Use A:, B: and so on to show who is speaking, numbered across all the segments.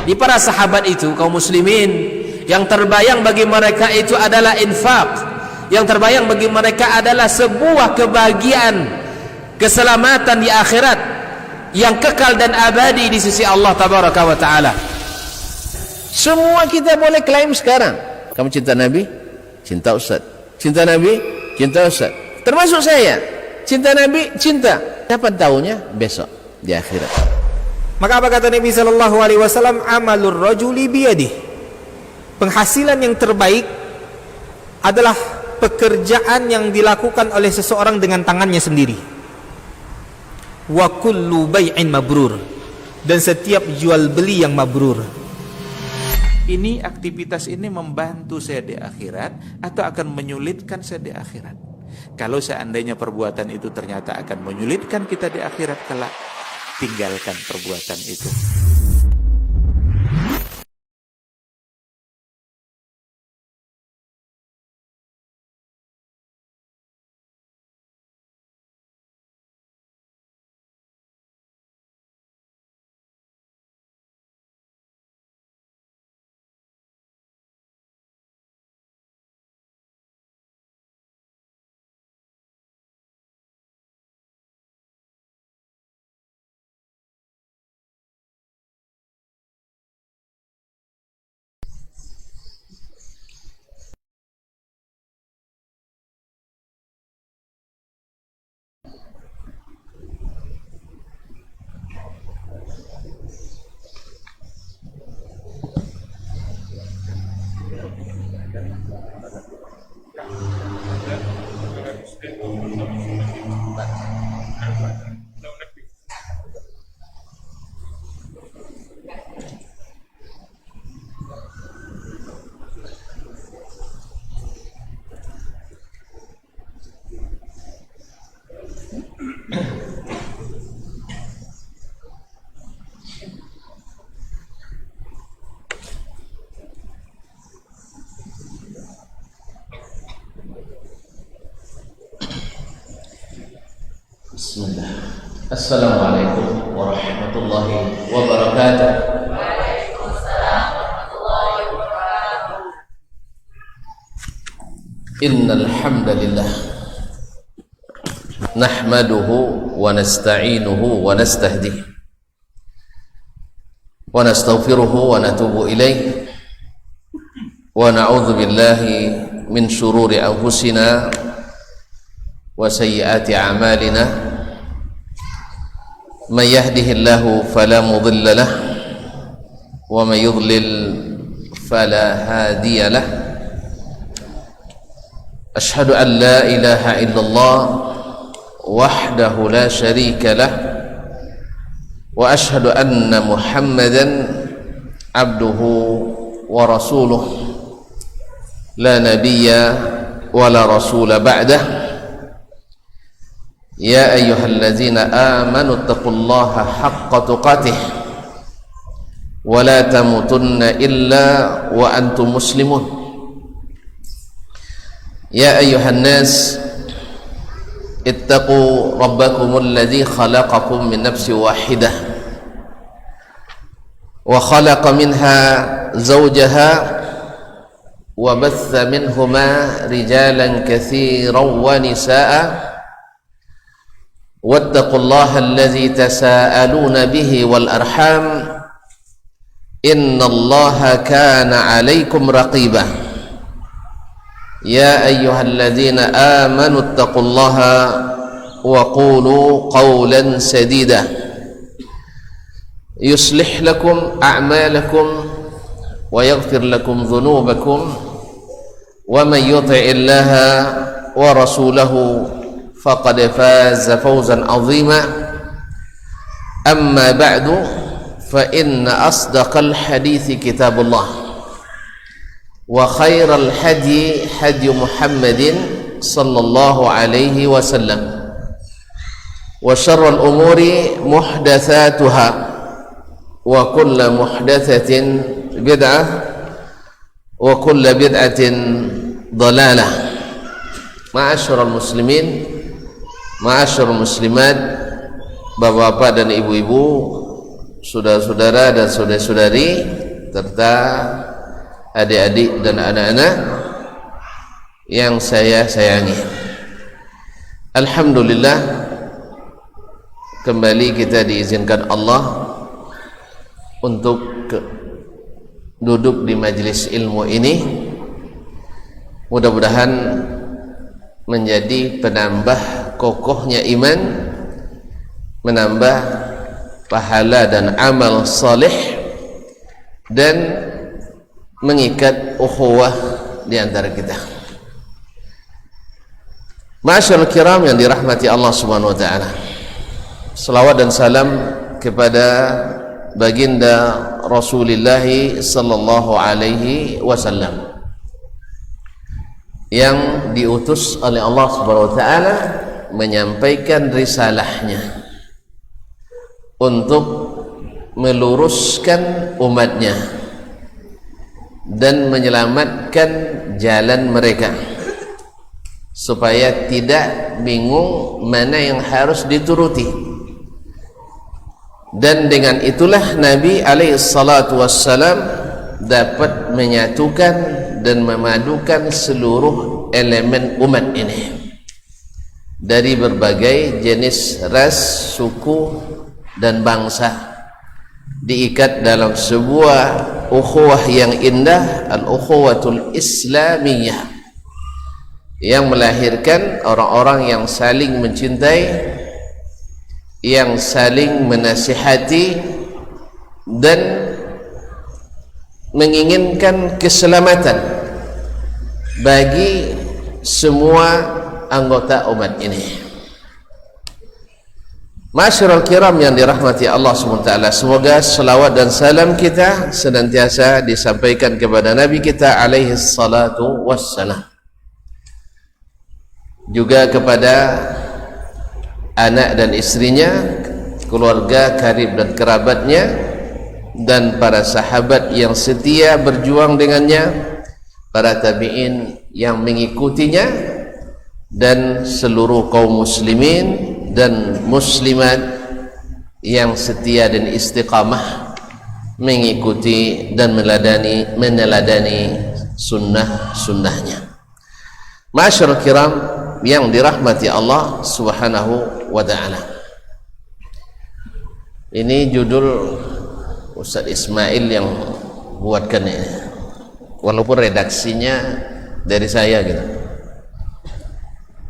A: Di para sahabat itu, kaum muslimin, yang terbayang bagi mereka itu adalah infak, yang terbayang bagi mereka adalah sebuah kebahagiaan, keselamatan di akhirat yang kekal dan abadi di sisi Allah tabaraka wa taala. Semua kita boleh klaim sekarang. Kamu cinta Nabi? Cinta Ustaz. Cinta Nabi? Cinta Ustaz. Termasuk saya. Cinta Nabi? Cinta. Kapan tahunya? Besok di akhirat.
B: Maka apa kata Nabi sallallahu alaihi wasallam? Amalur rajuli biyadihi. Penghasilan yang terbaik adalah pekerjaan yang dilakukan oleh seseorang dengan tangannya sendiri. Wa kullu bai'in mabrur. Dan setiap jual beli yang mabrur.
C: Ini aktivitas ini membantu saya di akhirat atau akan menyulitkan saya di akhirat? Kalau seandainya perbuatan itu ternyata akan menyulitkan kita di akhirat kelak, tinggalkan perbuatan itu.
A: Bismillah. Assalamualaikum warahmatullahi wabarakatuh.
D: Waalaikumsalam warahmatullahi wabarakatuh.
A: Innal hamdalillah nahmaduhu wa nasta'inuhu wa nastahdihi wa nastaghfiruhu wa natubu ilayh wa na'udzu billahi min shururi anfusina wa sayyiati a'malina. Man yahdihillahu fala mudilla lah wa man yudlil fala hadiya lah. Ashhadu an la ilaha illallah wahdahu la syarika lah wa ashhadu anna Muhammadan abduhu wa rasuluh la nabiyya wa la rasula ba'dah. Ya ayyuhallazina amanu taqullaha haqqa tuqatih wa la tamutunna illa wa antum muslimun. Ya ayyuhan nas ittaqu rabbakumul ladzi khalaqakum min nafsin wahidah wa khalaqa minha zawjaha wa batha minhuma rijalan katsiran wa nisaa'a واتقوا الله الذي تساءلون به والأرحام إن الله كان عليكم رقيبا يا أيها الذين آمنوا اتقوا الله وقولوا قولا سديدا يصلح لكم أعمالكم ويغفر لكم ذنوبكم ومن يطع الله ورسوله فقد فاز فوزا عظيما. أما بعد فإن أصدق الحديث كتاب الله وخير الهدي هدي محمد صلى الله عليه وسلم وشر الأمور محدثاتها وكل محدثة بدعة وكل بدعة ضلالة. Ma'asyiral muslimin, ma'asyiral muslimat, bapak-bapak dan ibu-ibu saudara-saudara dan saudari-saudari serta adik-adik dan anak-anak yang saya sayangi. Alhamdulillah, kembali kita diizinkan Allah untuk duduk di majelis ilmu ini. Mudah-mudahan menjadi penambah kokohnya iman, menambah pahala dan amal saleh, dan mengikat ukhuwah di antara kita. Ma'asyiral kiram yang dirahmati Allah Subhanahu wa taala. Selawat dan salam kepada baginda Rasulullah sallallahu alaihi wasallam yang diutus oleh Allah Subhanahu wa taala menyampaikan risalahnya untuk meluruskan umatnya dan menyelamatkan jalan mereka supaya tidak bingung mana yang harus dituruti. Dan dengan itulah Nabi alaihi salatu wassalam dapat menyatukan dan memadukan seluruh elemen umat ini dari berbagai jenis ras, suku dan bangsa, diikat dalam sebuah ukhuwah yang indah, al-ukhuwatul islamiyah, yang melahirkan orang-orang yang saling mencintai, yang saling menasihati dan menginginkan keselamatan bagi semua anggota umat ini. Ma'asyiral kiram yang dirahmati Allah SWT, semoga selawat dan salam kita senantiasa disampaikan kepada Nabi kita alaihi salatu wassalam, juga kepada anak dan istrinya, keluarga karib dan kerabatnya, dan para sahabat yang setia berjuang dengannya, para tabi'in yang mengikutinya, dan seluruh kaum muslimin dan muslimat yang setia dan istiqamah mengikuti dan meneladani sunnah-sunnahnya. Ma'asyiral kiram yang dirahmati Allah Subhanahu wa taala. Ini judul Ustaz Ismail yang buatkan ini, walaupun redaksinya dari saya gitu.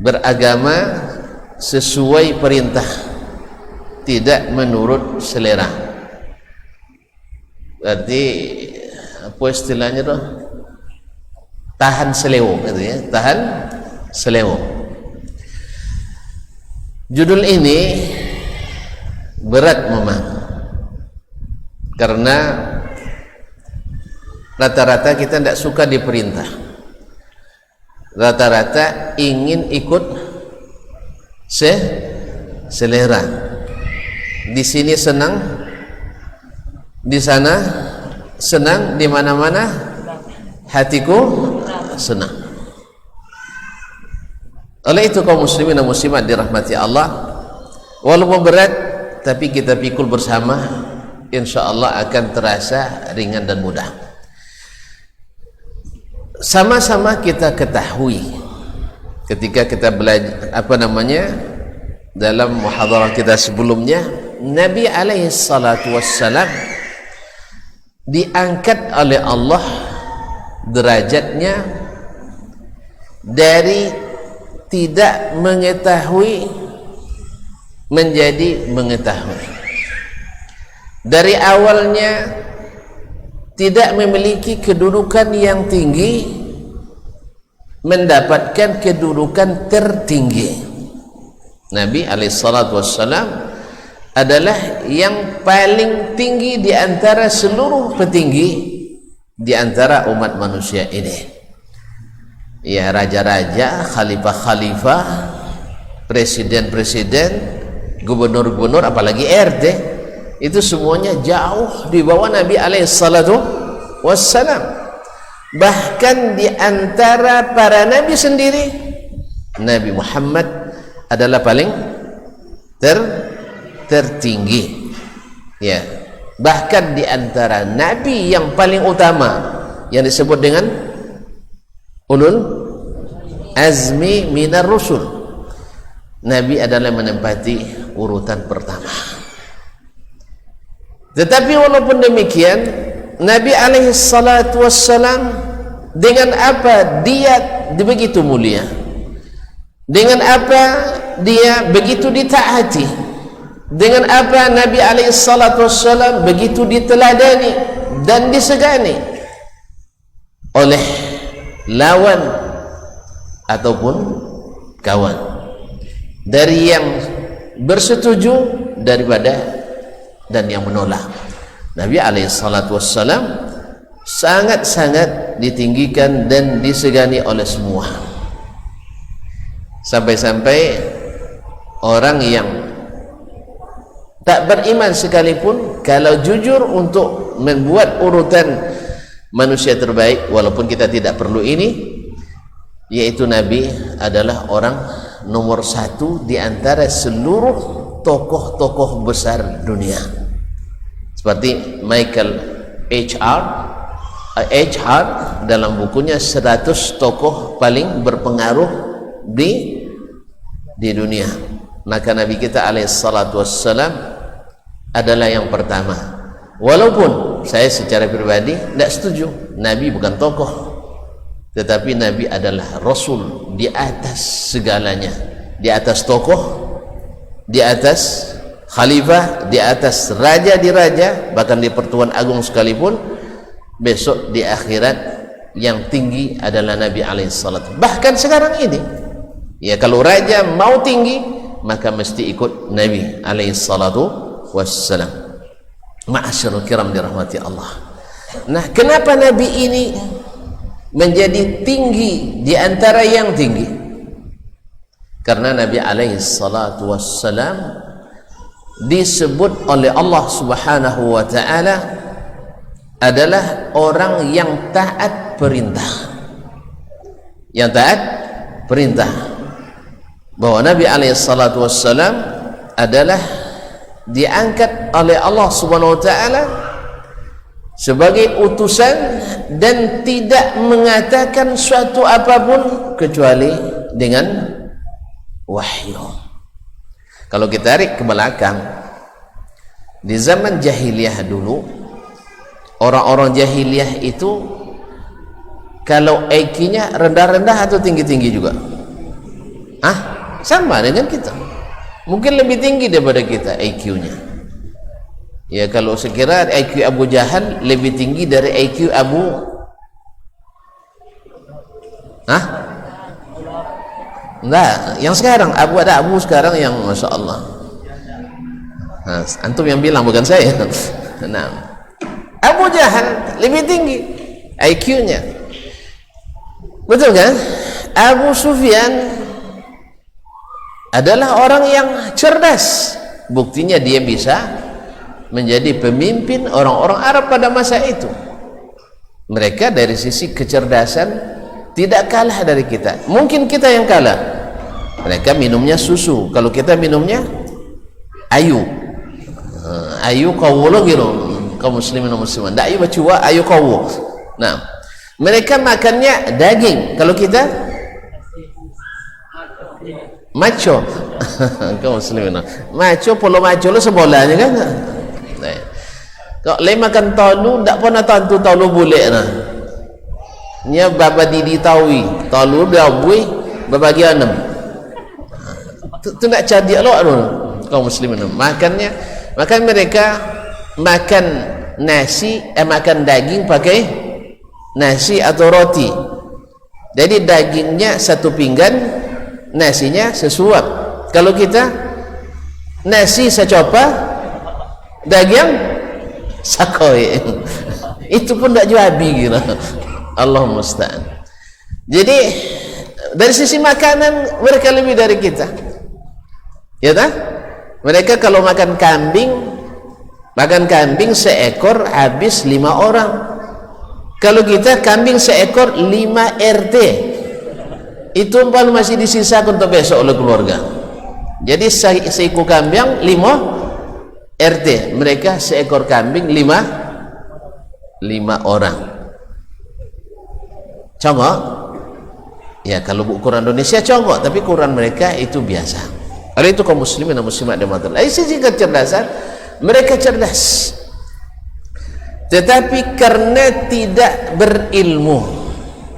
A: Beragama sesuai perintah, tidak menurut selera. Berarti apa istilahnya tuh? Tahan selewo gitu ya, tahan selewo. Judul ini berat memang, karena rata-rata kita tidak suka diperintah, rata-rata ingin ikut selera. Di sini senang, di sana senang, di mana-mana hatiku senang. Oleh itu kaum muslimin dan muslimat dirahmati Allah, walaupun berat tapi kita pikul bersama, insyaallah akan terasa ringan dan mudah. Sama-sama kita ketahui ketika kita belajar dalam muhadarah kita sebelumnya, Nabi alaihi salatu wassalam diangkat oleh Allah derajatnya dari tidak mengetahui menjadi mengetahui. Dari awalnya tidak memiliki kedudukan yang tinggi, mendapatkan kedudukan tertinggi. Nabi alaihissalatu wassalam adalah yang paling tinggi di antara seluruh petinggi di antara umat manusia ini. Ya, raja-raja, khalifah-khalifah, presiden-presiden, gubernur-gubernur, apalagi RT, itu semuanya jauh di bawah Nabi alaihissalatu wassalam. Bahkan di antara para nabi sendiri, Nabi Muhammad adalah paling tertinggi. Ya, Bahkan di antara nabi yang paling utama yang disebut dengan ulul azmi minar rusul, nabi adalah menempati urutan pertama. Tetapi walaupun demikian, Nabi alaihi salatu wassalam dengan apa dia begitu mulia, dengan apa dia begitu ditaati, dengan apa Nabi alaihi salatu wassalam begitu diteladani dan disegani oleh lawan ataupun kawan, dari yang bersetuju daripada dan yang menolak. Nabi alaihi salatu wassalam sangat-sangat ditinggikan dan disegani oleh semua, sampai-sampai orang yang tak beriman sekalipun kalau jujur untuk membuat urutan manusia terbaik, walaupun kita tidak perlu ini, yaitu Nabi adalah orang nomor 1 di antara seluruh tokoh-tokoh besar dunia, seperti Michael H. Hart dalam bukunya 100 tokoh paling berpengaruh di dunia. Maka Nabi kita alaihi salatu wassalam adalah yang pertama, walaupun saya secara pribadi tidak setuju. Nabi bukan tokoh, tetapi Nabi adalah Rasul di atas segalanya, di atas tokoh, di atas khalifah, di atas raja di raja, bahkan di pertuan agung sekalipun. Besok di akhirat yang tinggi adalah Nabi alaihi salatu. Bahkan sekarang ini ya, kalau raja mau tinggi maka mesti ikut Nabi alaihi salatu wassalam. Ma'asyarul kiram dirahmati Allah. Nah, kenapa Nabi ini menjadi tinggi di antara yang tinggi? Karena Nabi alaihi salatu wassalam disebut oleh Allah subhanahu wa ta'ala adalah orang yang taat perintah, yang taat perintah. Bahwa Nabi alaihi salatu wassalam adalah diangkat oleh Allah subhanahu wa ta'ala sebagai utusan dan tidak mengatakan suatu apapun kecuali dengan wahyu. Kalau kita tarik ke belakang, di zaman jahiliyah dulu, orang-orang jahiliyah itu kalau IQ-nya rendah-rendah atau tinggi-tinggi juga? Sama dengan kita, mungkin lebih tinggi daripada kita IQ-nya. Ya, kalau sekira IQ Abu Jahal lebih tinggi dari IQ Abu enggak, yang sekarang ada Abu sekarang yang Masya Allah. Antum yang bilang, bukan saya. Nah, Abu Jahal lebih tinggi IQ-nya, betul kan? Abu Sufyan adalah orang yang cerdas, buktinya dia bisa menjadi pemimpin orang-orang Arab pada masa itu. Mereka dari sisi kecerdasan tidak kalah dari kita, mungkin kita yang kalah. Mereka minumnya susu, kalau kita minumnya ayu kawulo gitu, kaum muslimin dan muslimat. Tak ayu bacua, ayu kawu. Nah, mereka makannya daging, kalau kita maco. Kaum muslimin maco, polo maco lo sebolanya kan. Kau le makan talu tak pernah tentu talu boleh nah. Nya baba didi tawi, talu dia bui berbagi enam. Tu nak cadik lo kaum muslimin. Makan mereka makan nasi, makan daging pakai nasi atau roti. Jadi dagingnya satu pinggan, nasinya sesuap. Kalau kita nasi secopa, daging sakoi. Itu pun tak juabi gitu. Allah musta'an. Jadi dari sisi makanan mereka lebih dari kita, ya tak? Mereka kalau makan kambing seekor habis 5 orang. Kalau kita kambing seekor 5 RT, itu umpama masih disisakan untuk besok oleh keluarga. Jadi seekor kambing 5 RT mereka seekor kambing 5 orang. Congok? Ya, kalau ukuran Indonesia congok, tapi ukuran mereka itu biasa. Oleh itu kaum muslimin dan muslimat dimatakan. Dari sisi kecerdasan, mereka cerdas. Tetapi karena tidak berilmu,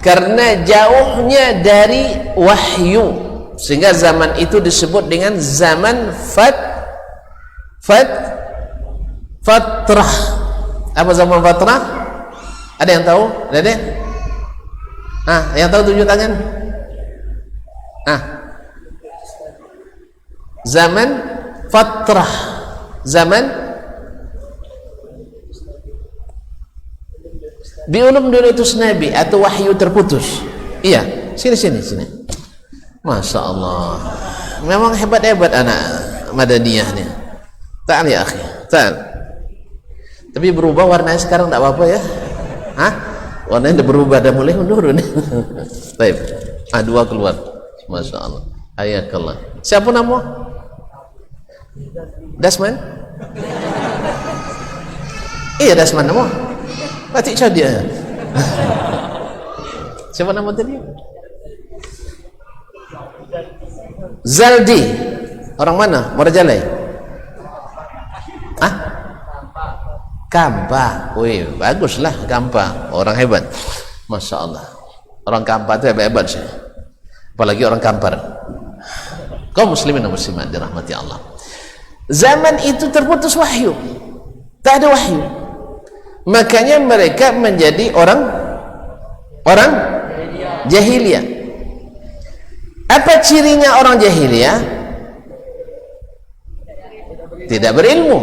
A: karena jauhnya dari wahyu, sehingga zaman itu disebut dengan zaman fatrah. Apa zaman fatrah? Ada yang tahu? Ada? Yang tahu tunjuk tangan. Zaman fatrah, zaman belum diutus Nabi atau wahyu terputus. Iya, sini. Masya Allah, memang hebat-hebat anak Madaniyah nih. Ta'al ya akhi, ta'al. Tapi berubah warnanya sekarang tak apa-apa ya. Warnanya udah berubah, dah mulai menurun. Baik, 2 keluar. Masya Allah. Ayakallah. Siapa nama? Dasman? Iya, Dasman nama. Batik cah dia. Siapa nama tadi? Zaldi. Orang mana? Morajalai? Kampa. Wih, baguslah Kampa. Orang hebat. Masya Allah. Orang Kampa itu hebat-hebat sih. Apalagi orang Kampar. Kaum muslimin dan muslimat dirahmati Allah. Zaman itu terputus wahyu. Tak ada wahyu. Makanya mereka menjadi orang jahiliyah. Apa cirinya orang jahiliyah? Tidak berilmu.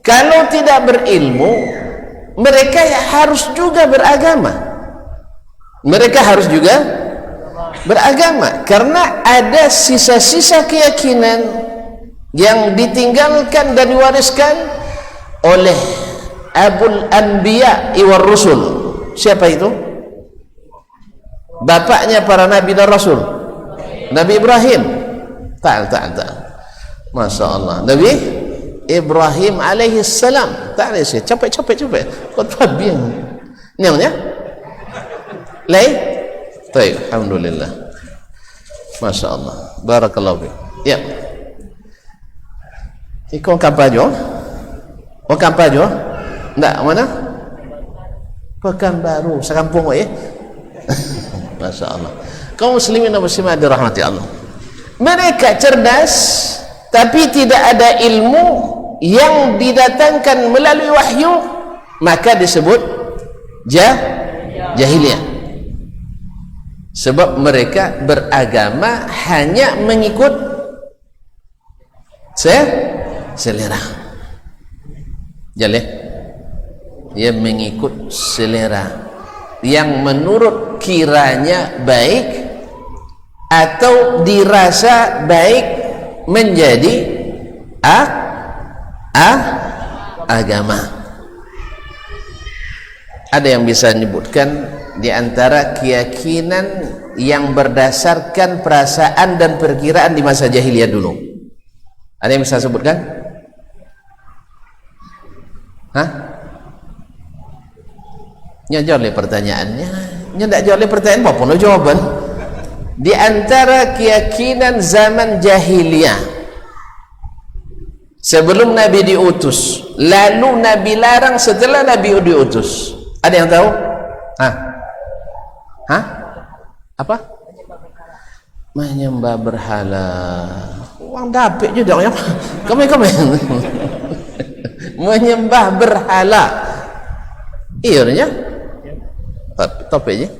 A: Kalau tidak berilmu, mereka harus juga beragama. Mereka harus juga beragama, karena ada sisa-sisa keyakinan yang ditinggalkan dan diwariskan oleh Abul Anbiya iwar Rusul. Siapa itu? Bapaknya para nabi dan rasul, Nabi Ibrahim. Ta'al. Masya Allah, Nabi Ibrahim alaihi salam. Tak ada sih, capek. Kau tabiang. Nyangnya? Lai? Baik, alhamdulillah. Masya Allah. Barakallahu fiik. Ya. Ikon kampajo? Oh kampajo? Enggak, mana? Pekanbaru, sekampung ya. Masya Allah. Kaum muslimin dan muslimat dirahmati Allah. Mereka cerdas, tapi tidak ada ilmu yang didatangkan melalui wahyu, maka disebut jahiliyah. Sebab mereka beragama hanya mengikut selera. Jaleh, ia mengikut selera yang menurut kiranya baik atau dirasa baik menjadi agama. Ada yang bisa menyebutkan di antara keyakinan yang berdasarkan perasaan dan perkiraan di masa jahiliyah dulu. Ada yang bisa sebutkan? Jawab oleh pertanyaannya. Tidak jawab oleh pertanyaan apa pun jawaban. Di antara keyakinan zaman jahiliyah sebelum Nabi diutus, lalu Nabi larang setelah Nabi diutus. Ada yang tahu? Apa? Menyembah berhala. Uang dapet juga ya. Kami. Menyembah berhala. Iya, topiknya.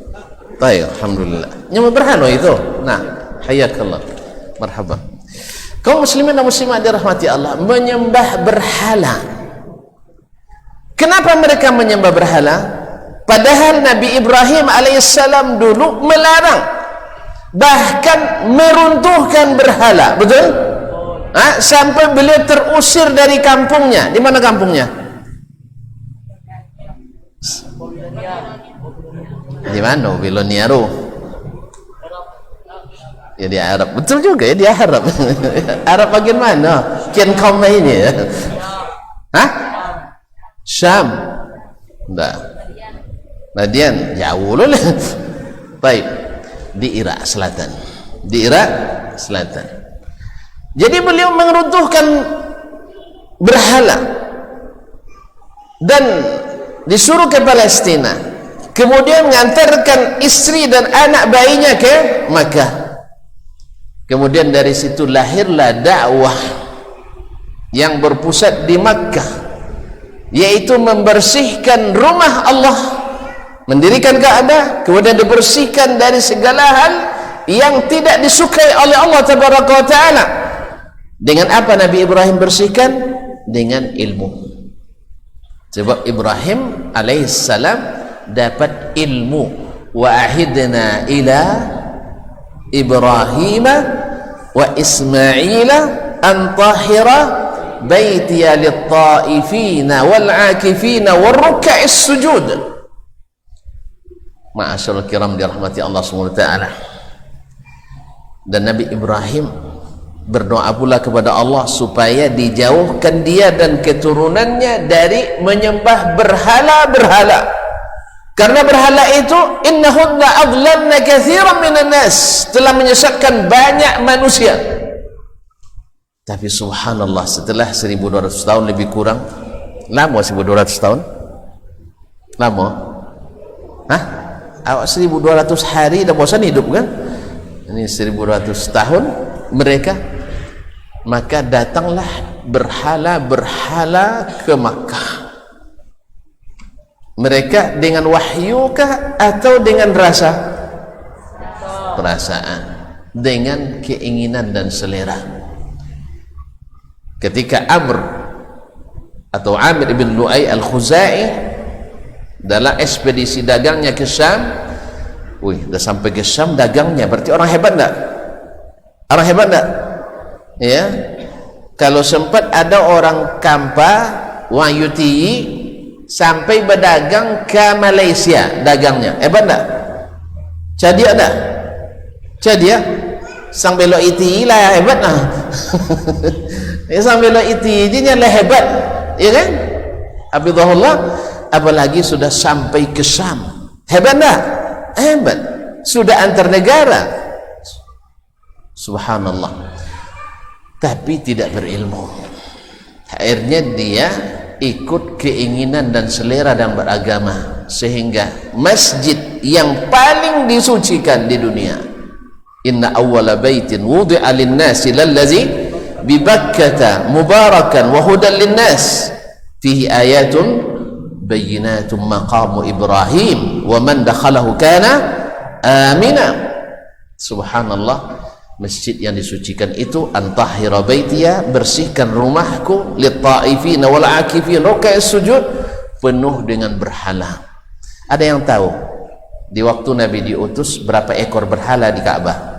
A: Baik, alhamdulillah. Menyembah berhala itu. Nah, hayakallah. Marhaban. Kaum muslimin dan muslimat dirahmati Allah, menyembah berhala. Kenapa mereka menyembah berhala? Padahal Nabi Ibrahim alaihissalam dulu melarang, bahkan meruntuhkan berhala. Betul? Sampai beliau terusir dari kampungnya. Di mana kampungnya? Di mana? Biloniaro. Ya di Arab. Betul juga ya, di Arab. Arab bagian mana? Kian kaum ini ya. Hah? Syam. Enggak. Madian jauh loh. Baik. Di Irak Selatan. Di Irak Selatan. Jadi beliau meruntuhkan berhala dan disuruh ke Palestina, kemudian mengantarkan istri dan anak bayinya ke Makkah. Kemudian dari situ lahirlah dakwah yang berpusat di Makkah, yaitu membersihkan rumah Allah, mendirikan Ka'bah, kemudian dibersihkan dari segala hal yang tidak disukai oleh Allah Tabaraka wa Ta'ala. Dengan apa Nabi Ibrahim bersihkan? Dengan ilmu. Sebab Ibrahim alaihissalam dapat ilmu. Wa ahidna ila Ibrahim wa Ismaila an tahira baitiya lit-ta'ifina wal-'akifina war-ruk'is sujud. Ma'asyiral kiram dirahmati Allah Subhanahu wa taala. Dan Nabi Ibrahim berdoa pula kepada Allah supaya dijauhkan dia dan keturunannya dari menyembah berhala-berhala, karena berhala itu innahunna adlalna katsiran minan nas, telah menyesatkan banyak manusia. Tapi subhanallah, setelah 1200 tahun lebih kurang, lama 1200 tahun? Lama? Hah? Awak 1200 hari dah bosan hidup kan? Ini 1200 tahun mereka, maka datanglah berhala-berhala ke Makkah. Mereka dengan wahyukah atau dengan rasa? Perasaan, dengan keinginan dan selera. Ketika Amr atau Amir ibn Lu'ay al-Khuzai dalam ekspedisi dagangnya ke Syam, dah sampai ke Syam dagangnya, berarti orang hebat enggak? Orang hebat enggak? Ya, kalau sempat ada orang Kampa Wayuti sampai berdagang ke Malaysia dagangnya, hebat enggak? Jadi ada, jadi ya, sang belok iti lah hebat lah. Ya, sang belok iti je lah hebat, ya kan? Abidullah, apalagi sudah sampai ke Syam, hebat enggak? Hebat, sudah antar negara. Subhanallah. Tapi tidak berilmu. Akhirnya dia ikut keinginan dan selera dan beragama, sehingga masjid yang paling disucikan di dunia, inna awwala baitin wudi'a lin-nasi lallazi bi Bakkah mubarakan wa hudan lin-nas fihi ayatun bayyinatun maqamu Ibrahim wa man dakhalahu kana amina. Subhanallah. Masjid yang disucikan itu, antahira baitiya, bersihkan rumahku, lit-ta'ifina wal-'akifin ruk'is sujud, penuh dengan berhala. Ada yang tahu di waktu Nabi diutus berapa ekor berhala di Ka'bah?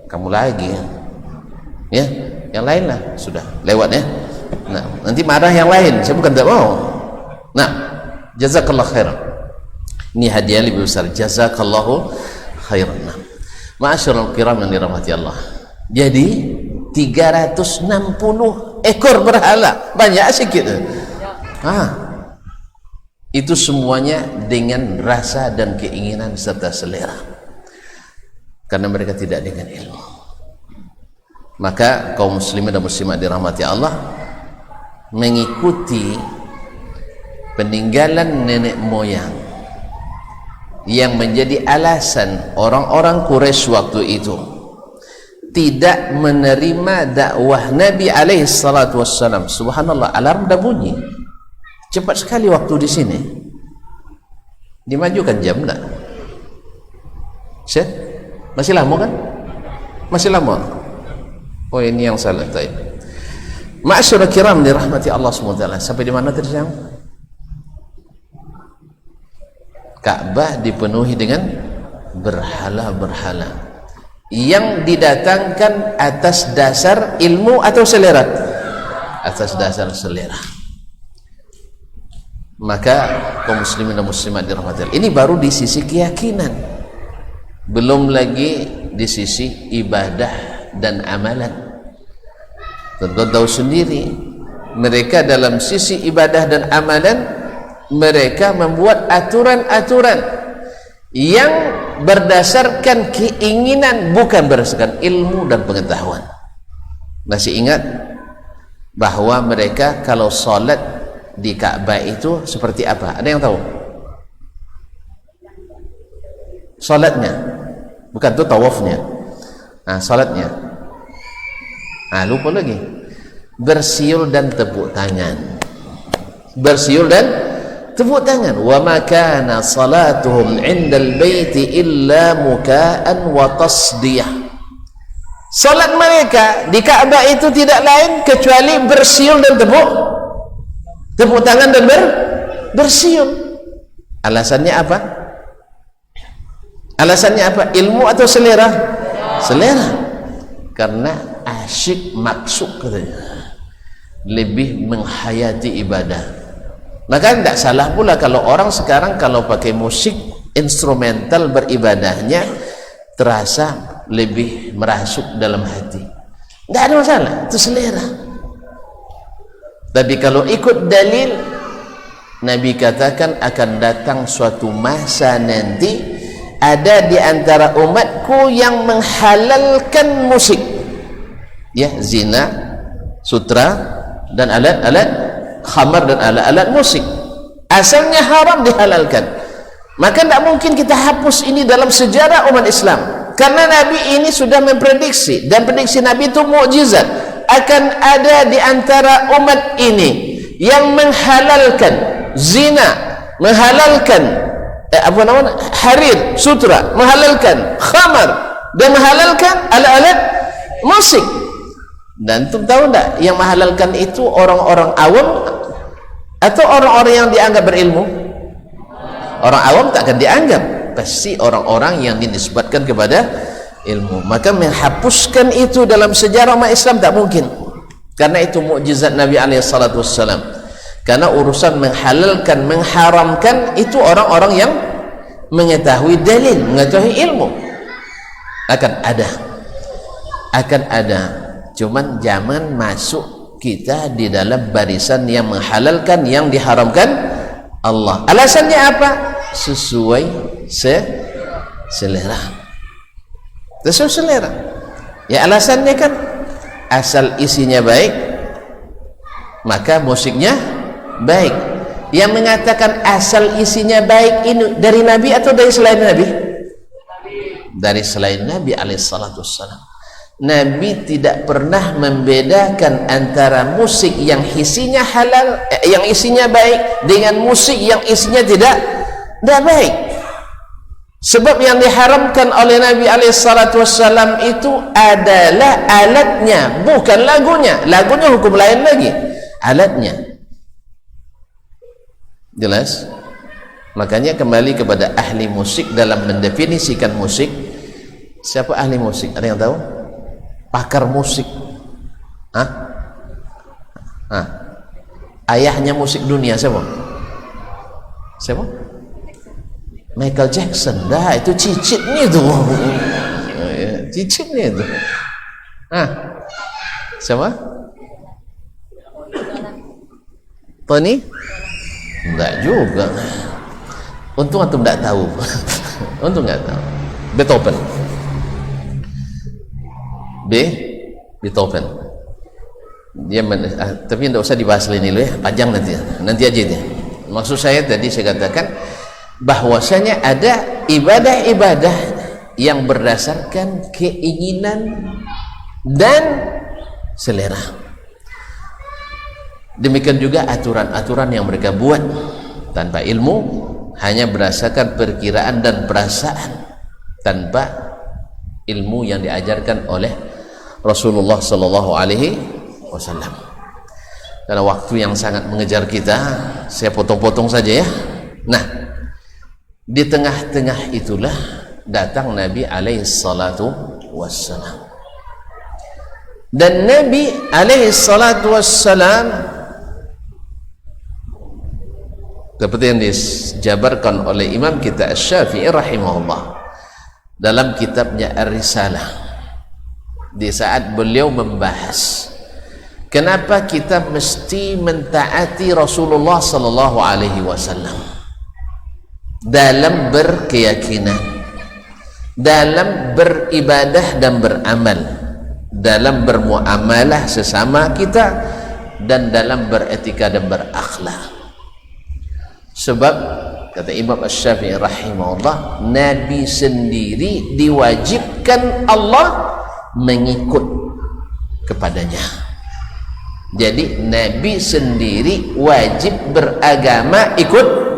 A: Kamu lagi ya, yang lain lah sudah lewat ya. Nah, nanti marah yang lain, saya bukan tak mau. Nah, jazakallah khairan. Ini hadiah lebih besar, jazakallahu khairan. Ma'asyiral kiram yang dirahmati Allah. Jadi 360 ekor berhala, banyak sikit. Itu semuanya dengan rasa dan keinginan serta selera, karena mereka tidak dengan ilmu. Maka kaum muslimin dan muslimat dirahmati Allah mengikuti peninggalan nenek moyang yang menjadi alasan orang-orang Quraisy waktu itu tidak menerima dakwah Nabi alaihi salatu wassalam. Subhanallah, alarm dah bunyi. Cepat sekali waktu di sini. Dimajukan jam enggak? Set? Masih lama kan? Masih lama. Oh, ini yang salah tadi. Ma'asyiral kiram dirahmati Allah SWT. Sampai di mana tadi sayang? Ka'bah dipenuhi dengan berhala-berhala yang didatangkan atas dasar ilmu atau selera? Atas dasar selera. Maka kaum muslimin dan muslimat dirahmati Allah, ini baru di sisi keyakinan, belum lagi di sisi ibadah dan amalan. Tentu tahu sendiri, mereka dalam sisi ibadah dan amalan, mereka membuat aturan-aturan yang berdasarkan keinginan, bukan berdasarkan ilmu dan pengetahuan. Masih ingat bahwa mereka kalau sholat di Ka'bah itu seperti apa? Ada yang tahu? Sholatnya, bukan itu tawafnya. Nah, sholatnya. Nah, lupa lagi. Bersiul dan tepuk tangan. Bersiul dan tepuk tangan. Wa ma kana salatuhum 'indal baiti illa muka'an wa tasdiyah. Salat mereka di Ka'bah itu tidak lain kecuali bersiul dan tepuk tangan dan bersiul. Alasannya apa? Alasannya apa? Ilmu atau selera? Selera. Karena asyik maksud katanya, lebih menghayati ibadah. Maka tidak salah pula kalau orang sekarang kalau pakai musik instrumental beribadahnya terasa lebih merasuk dalam hati. Tidak ada masalah, itu selera. Tapi kalau ikut dalil, Nabi katakan akan datang suatu masa nanti ada di antara umatku yang menghalalkan musik, ya, zina, sutra dan alat-alat khamar dan alat-alat musik. Asalnya haram dihalalkan. Maka tidak mungkin kita hapus ini dalam sejarah umat Islam, karena Nabi ini sudah memprediksi, dan prediksi Nabi itu mukjizat. Akan ada di antara umat ini yang menghalalkan zina, menghalalkan harir, sutra, menghalalkan khamar, dan menghalalkan alat-alat musik. Dan antum tahu tak yang menghalalkan itu orang-orang awam atau orang-orang yang dianggap berilmu? Orang awam tak akan dianggap, pasti orang-orang yang dinisbatkan kepada ilmu. Maka menghapuskan itu dalam sejarah umat Islam tak mungkin, karena itu mukjizat Nabi SAW. Karena urusan menghalalkan, mengharamkan itu orang-orang yang mengetahui dalil, mengetahui ilmu. Akan ada, cuman jangan masuk kita di dalam barisan yang menghalalkan, yang diharamkan Allah. Alasannya apa? Sesuai selera. Sesuai selera. Ya, alasannya kan asal isinya baik, maka musiknya baik. Yang mengatakan asal isinya baik ini dari Nabi atau dari selain Nabi? Dari selain Nabi alaihissalam. Nabi tidak pernah membedakan antara musik yang isinya halal, yang isinya baik, dengan musik yang isinya tidak baik. Sebab yang diharamkan oleh Nabi alaihissalam itu adalah alatnya, bukan lagunya. Lagunya hukum lain lagi, alatnya. Jelas? Makanya kembali kepada ahli musik dalam mendefinisikan musik. Siapa ahli musik? Ada yang tahu? Pakar musik. Ayahnya musik dunia siapa? Siapa? Michael Jackson. Dah, itu cicitnya itu. Cicitnya itu. Siapa? Tony? Enggak juga. Untung antum enggak tahu. Untung enggak tahu. Beethoven. Beethoven. Dia tapi enggak usah dibahas ini dulu ya, panjang nanti aja dia. Maksud saya tadi saya katakan bahwasanya ada ibadah-ibadah yang berdasarkan keinginan dan selera. Demikian juga aturan-aturan yang mereka buat tanpa ilmu, hanya berdasarkan perkiraan dan perasaan, tanpa ilmu yang diajarkan oleh Rasulullah sallallahu alaihi wasallam. Karena waktu yang sangat mengejar kita, saya potong-potong saja ya. Nah, di tengah-tengah itulah datang Nabi alaihi salatu wassalam. Dan Nabi alaihi salatu wassalam seperti yang dijabarkan oleh Imam kita Asy-Syafi'i rahimahullah dalam kitabnya Ar-Risalah, di saat beliau membahas kenapa kita mesti mentaati Rasulullah sallallahu alaihi wasallam dalam berkeyakinan, dalam beribadah dan beramal, dalam bermuamalah sesama kita, dan dalam beretika dan berakhlak. Sebab kata Imam Asy-Syafi'i rahimahullah, Nabi sendiri diwajibkan Allah mengikut kepadanya. Jadi Nabi sendiri wajib beragama ikut.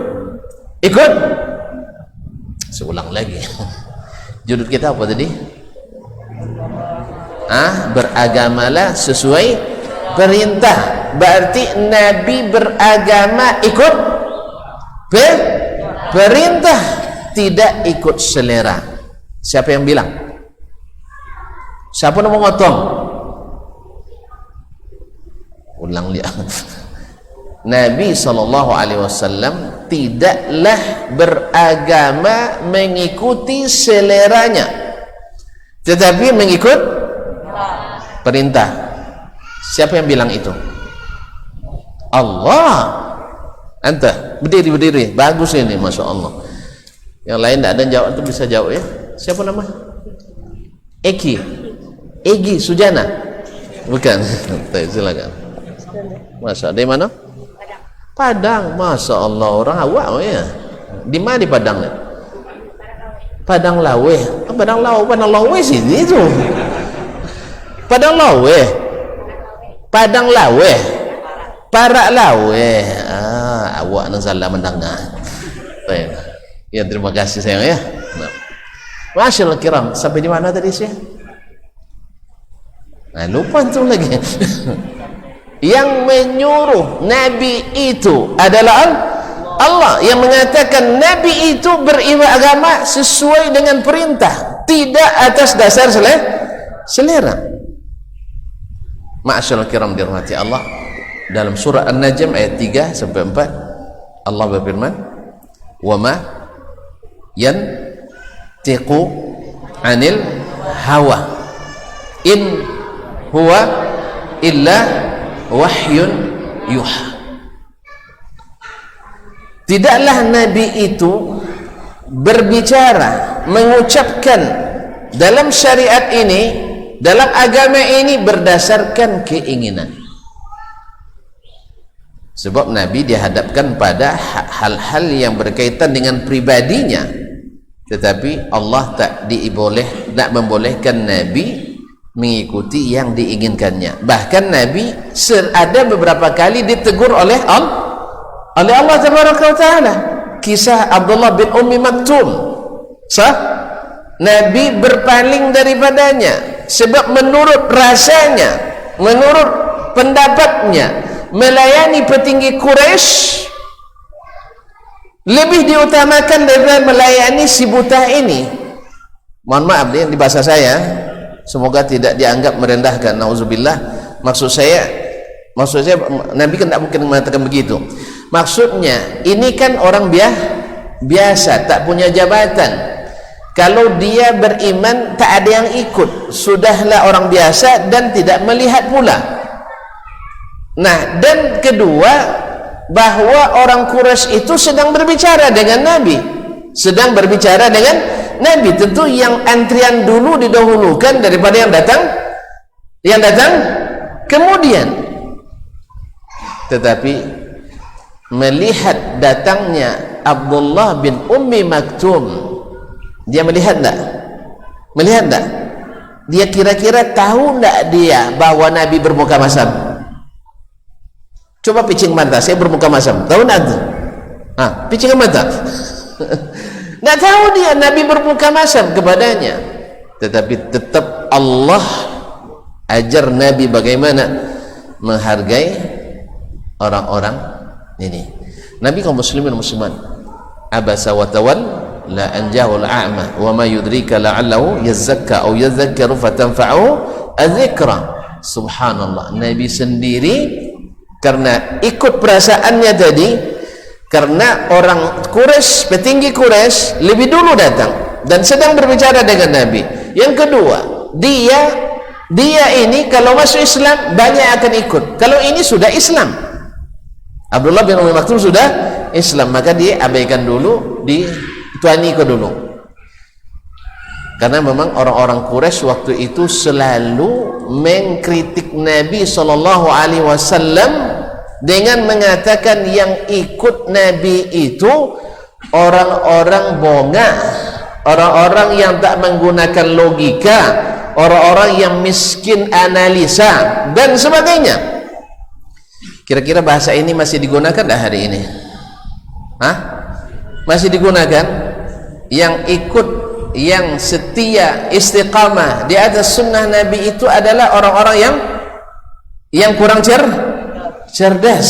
A: Seulang lagi. Judul kita apa tadi? Beragamalah sesuai perintah. Berarti Nabi beragama ikut perintah, tidak ikut selera. Siapa yang bilang? Siapa yang mau ngotong? Ulang dia. Nabi SAW tidaklah beragama mengikuti seleranya, tetapi mengikut perintah. Siapa yang bilang itu? Allah. Anta berdiri, bagus ini, masya Allah. Yang lain tidak ada yang jawab, itu bisa jawab ya. Siapa nama? Egi Sujana, bukan? Silakan. Masa dari mana? Padang. Masya Allah, orang awak ya. Di mana di Padang? Padang Lawe. Padang Lawe sini tu. Padang Lawe. Parak Lawe. Awak nang salah mendengar. Baik. Ya, terima kasih sayang ya. Masyaallah kiram, sampai di mana tadi sih? Lupa tu lagi. Yang menyuruh Nabi itu adalah Allah, yang mengatakan Nabi itu beragama sesuai dengan perintah, tidak atas dasar selera. Ma'asyarul kiram dirahmati Allah, dalam surah An-Najm ayat 3 sampai 4 Allah berfirman, wa ma yantiqu 'anil hawa in huwa illa wahyun yuha. Tidaklah Nabi itu berbicara, mengucapkan dalam syariat ini, dalam agama ini berdasarkan keinginan. Sebab Nabi dihadapkan pada hal-hal yang berkaitan dengan pribadinya, tetapi Allah tak membolehkan Nabi mengikuti yang diinginkannya. Bahkan Nabi ada beberapa kali ditegur oleh Allah Taala. Kisah Abdullah bin Ummi Maktum, Nabi berpaling daripadanya sebab menurut rasanya, menurut pendapatnya, melayani petinggi Quraisy lebih diutamakan daripada melayani si buta ini. Mohon maaf di bahasa saya, semoga tidak dianggap merendahkan, nauzubillah. Maksud saya Nabi kan tidak mungkin mengatakan begitu. Maksudnya ini kan orang biasa, tak punya jabatan. Kalau dia beriman tak ada yang ikut, sudahlah orang biasa dan tidak melihat pula. Nah, dan kedua, bahwa orang Quraisy itu sedang berbicara dengan Nabi, tentu yang antrian dulu didahulukan daripada yang datang kemudian. Tetapi melihat datangnya Abdullah bin Ummi Maktum, dia melihat tak? Dia kira-kira tahu tak dia bahwa Nabi bermuka masam? Coba picing mata, saya bermuka masam, tahu tak tu? Picing mata. Tak tahu dia Nabi bermuka masam kepadanya. Tetapi tetap Allah ajar Nabi bagaimana menghargai orang-orang ini. Nabi kaum muslimin muslimat, abasa wa tawalla an ja'al a'ma wa ma yudrika la'allahu yazakka aw yadhakkaru fatanfa'u adzikra. Subhanallah, Nabi sendiri karena ikut perasaannya tadi, karena orang Quraisy, petinggi Quraisy lebih dulu datang dan sedang berbicara dengan Nabi. Yang kedua, dia dia ini kalau masuk Islam banyak akan ikut. Kalau ini sudah Islam, Abdullah bin Umi Maktum sudah Islam, maka dia abaikan dulu, dituani ke dulu. Karena memang orang-orang Quraisy waktu itu selalu mengkritik Nabi SAW dengan mengatakan yang ikut Nabi itu orang-orang bongah, orang-orang yang tak menggunakan logika, orang-orang yang miskin analisa dan sebagainya. Kira-kira bahasa ini masih digunakan dah hari ini? Hah? Masih digunakan? Yang ikut, yang setia, istiqamah di atas sunnah Nabi itu adalah orang-orang yang kurang cerdas,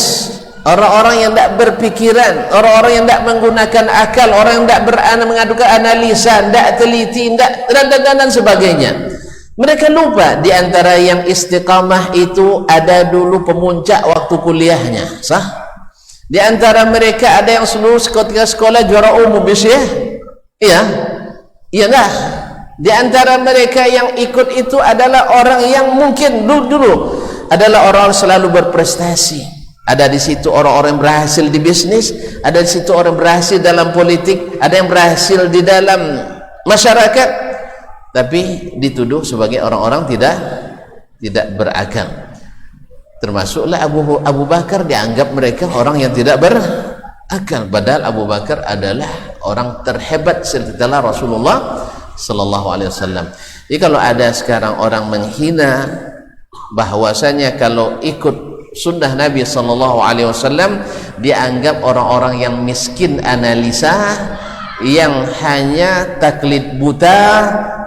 A: orang-orang yang tidak berpikiran, orang-orang yang tidak menggunakan akal, orang yang tidak mengadukan analisa, tidak teliti, dan sebagainya. Mereka lupa di antara yang istiqamah itu ada dulu pemuncak waktu kuliahnya, sah? Di antara mereka ada yang seluruh ketika sekolah juara umum, iya, iya dah. Di antara mereka yang ikut itu adalah orang yang mungkin dulu adalah orang selalu berprestasi. Ada di situ orang-orang yang berhasil di bisnis, ada di situ orang berhasil dalam politik, ada yang berhasil di dalam masyarakat, tapi dituduh sebagai orang-orang tidak berakal. Termasuklah Abu Bakar, dianggap mereka orang yang tidak berakal, padahal Abu Bakar adalah orang terhebat setelah Rasulullah sallallahu alaihi wasallam. Jadi kalau ada sekarang orang menghina bahwasanya kalau ikut sunnah Nabi sallallahu alaihi wasallam dianggap orang-orang yang miskin analisa, yang hanya taklid buta,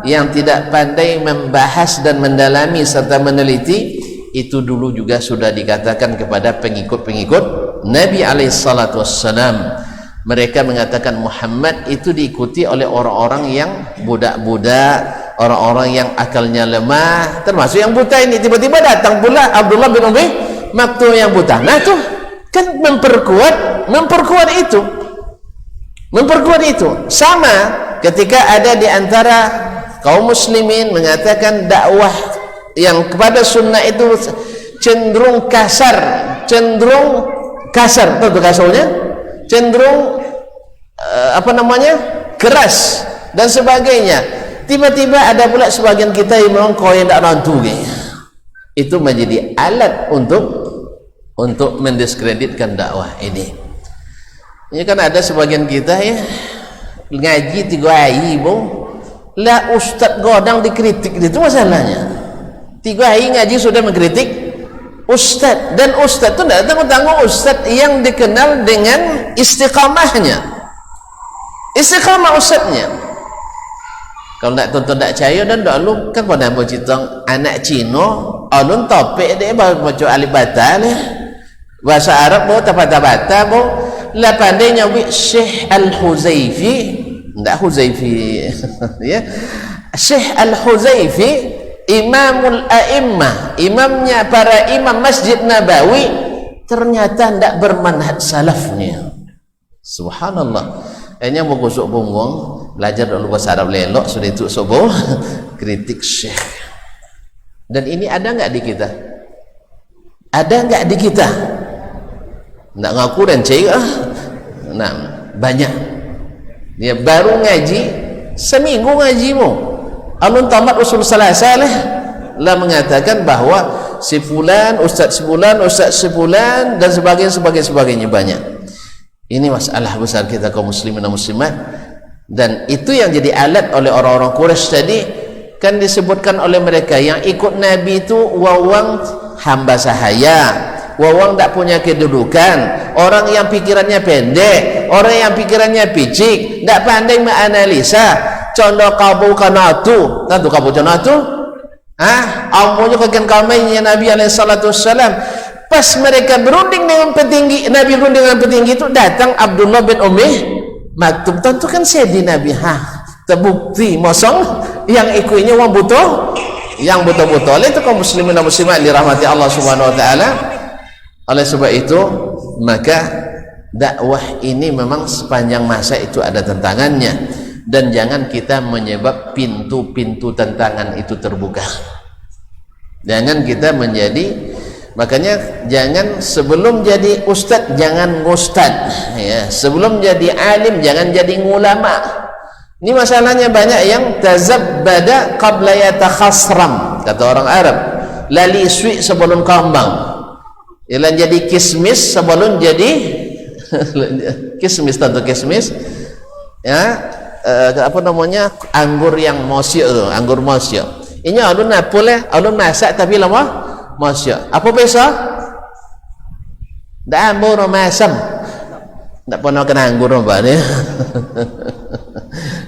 A: yang tidak pandai membahas dan mendalami serta meneliti, itu dulu juga sudah dikatakan kepada pengikut-pengikut Nabi alaihi salatu wassalam. Mereka mengatakan Muhammad itu diikuti oleh orang-orang yang budak-budak, orang-orang yang akalnya lemah, termasuk yang buta ini. Tiba-tiba datang pula Abdullah bin Umi Maktum yang buta. Nah tuh kan memperkuat itu. Sama ketika ada di antara kaum muslimin mengatakan dakwah yang kepada sunnah itu cenderung kasar, tahu kasarnya? Cenderung keras dan sebagainya. Tiba-tiba ada pula sebagian kita yang memang kau yang tak nantu, itu menjadi alat untuk mendiskreditkan dakwah ini. Ini kan ada sebagian kita ya ngaji 3 hari lah ustaz godang dikritik, itu masalahnya. 3 hari ngaji sudah mengkritik ustaz, dan ustaz itu tidak tanggung-tanggung ustaz yang dikenal dengan istiqamahnya, istiqamah ustaznya. Kalau nak tonton tak percaya dan dak lu kan pada mau cerita anak Cina alun topik dia baca alif bata lah, bahasa Arab bo tabata-bata bo la pandainya wi Syekh Al-Huzaifi, ndak Huzaifi ya, Syekh Al-Huzaifi Imamul A'immah, imamnya para imam Masjid Nabawi, ternyata tidak bermanhaj salafnya. Subhanallah. Hanya mau gosok punggung, belajar dulu bahasa Arab lelok, sudah itu sobo kritik syekh. Dan ini ada nggak di kita? Ada nggak di kita? Nggak ngaku dan cek nah banyak. Dia baru ngaji seminggu ngajimu. Alun tamat usul salasah lah mengatakan bahwa si fulan, ustaz sebulan dan sebagainya banyak. Ini masalah besar kita kaum muslimin dan muslimat, dan itu yang jadi alat oleh orang-orang Quraisy tadi. Kan disebutkan oleh mereka yang ikut Nabi itu wawang hamba sahaya, wawang tak punya kedudukan, orang yang pikirannya pendek, orang yang pikirannya picik, tak pandai menganalisa. Contoh kabu kanatu, tentu kabu kanatu, ampunya kagian kamainya Nabi alaihissalam. Pas mereka berunding dengan petinggi, Nabi berunding dengan petinggi itu, datang Abdullah bin Umi Maktum. Tentu kan sedih Nabi, terbukti mosong yang ikutnya orang butuh, yang butuh-butuh. Oleh itu kaum muslimin dan muslimat dirahmati Allah Subhanahu wa taala. Oleh sebab itu maka dakwah ini memang sepanjang masa itu ada tantangannya. Dan jangan kita menyebab pintu-pintu tantangan itu terbuka. Jangan kita menjadi, makanya jangan sebelum jadi ustaz jangan ngustad ya, sebelum jadi alim jangan jadi ngulama. Ini masalahnya banyak yang tazabbada qabla yatakhasram, kata orang Arab, lali sui sebelum kambang. Ialah jadi kismis sebelum jadi kismis, tentu kismis ya, apa namanya, anggur yang mosyo tu, anggur mosyo. Ini alun napul alun masak tapi lama mosyo. Apa besok? Dah ambur masam. Tak pernah kena anggur apa ni.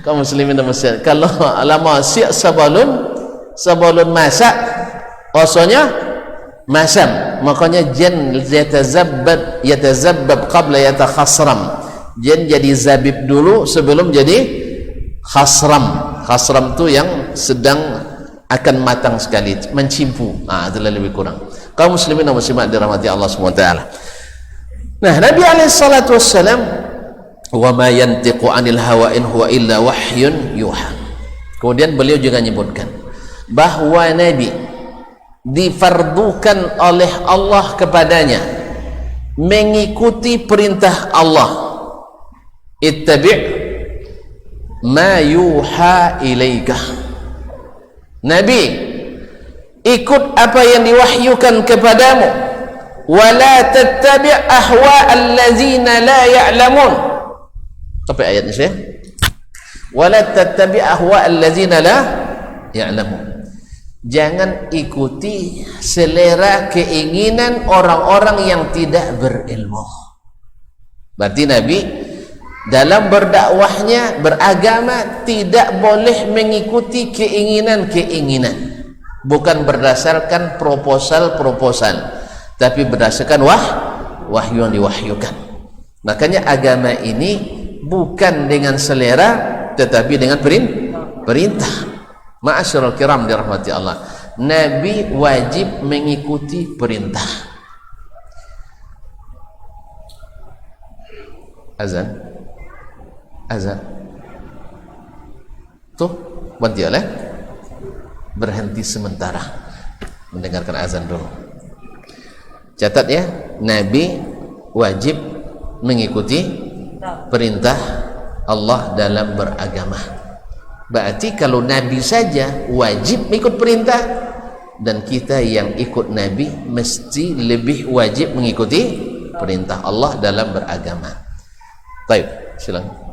A: Kaum muslimin dan muslimat, kalau lama mosyo sebelum masak rasanya masam, makanya jen yatazabbab qabla yatakhasram. Jen jadi zabib dulu sebelum jadi khasram. Khasram tu yang sedang akan matang sekali, mencimpu. Itulah lebih kurang. Kaum muslimin dan muslimat dirahmati Allah SWT. Nah, Nabi SAW, wa ma yantiqu anil hawa in huwa illa wahyun yuha. Kemudian beliau juga menyebutkan bahwa Nabi difardukan oleh Allah kepadanya mengikuti perintah Allah. Ittabi' ma yuha ilaika. Nabi, ikut apa yang diwahyukan kepadamu. Wala tattabi' ahwa allazina la ya'lamun. Tapi ayatnya saya, wala tattabi' ahwa allazina la ya'lamun. Jangan ikuti selera keinginan orang-orang yang tidak berilmu. Berarti Nabi dalam berdakwahnya, beragama, tidak boleh mengikuti keinginan-keinginan, bukan berdasarkan proposal-proposal, tapi berdasarkan wahyu yang diwahyukan. Makanya agama ini bukan dengan selera, tetapi dengan perintah. Ma'asyiral kiram dirahmati Allah, Nabi wajib mengikuti perintah. Azan tuh berhenti oleh, berhenti sementara mendengarkan azan dulu. Catat ya, Nabi wajib mengikuti perintah Allah dalam beragama. Berarti kalau Nabi saja wajib mengikut perintah, dan kita yang ikut Nabi mesti lebih wajib mengikuti perintah Allah dalam beragama. Baik, silakan.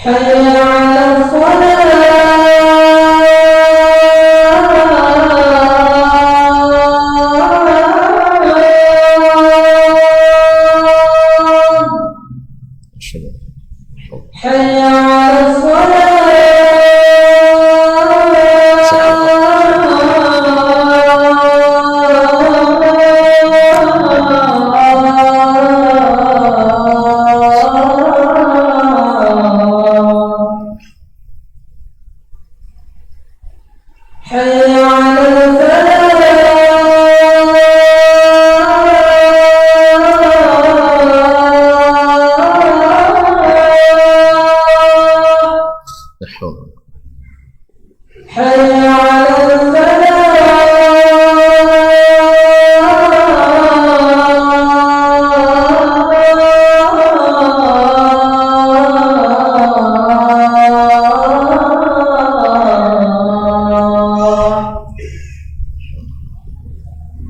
D: حي على الصلاة حي على الصلاة حي على الفلاح حي على الفلاح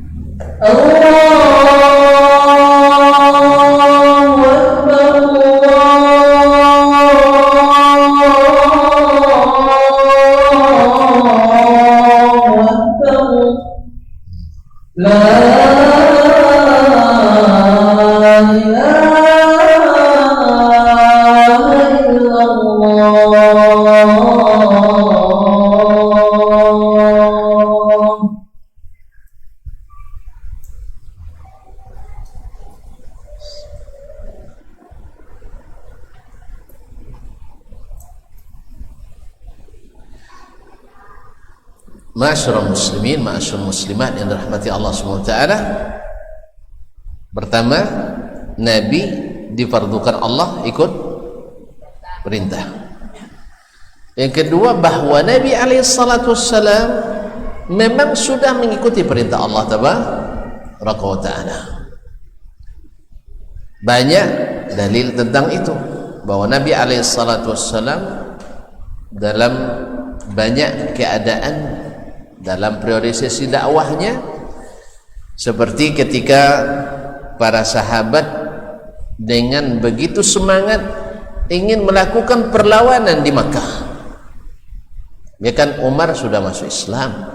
D: الله أكبر الله أكبر لا إله إلا الله
A: Ma'asyiral muslimin, ma'asyiral muslimat yang dirahmati Allah SWT. Pertama, Nabi difardukan Allah ikut perintah. Yang kedua, bahwa Nabi SAW memang sudah mengikuti perintah Allah Tabaraka wa Ta'ala. Banyak dalil tentang itu, bahwa Nabi SAW dalam banyak keadaan dalam priorisasi dakwahnya, seperti ketika para sahabat dengan begitu semangat ingin melakukan perlawanan di Makkah. Ya kan, Umar sudah masuk Islam,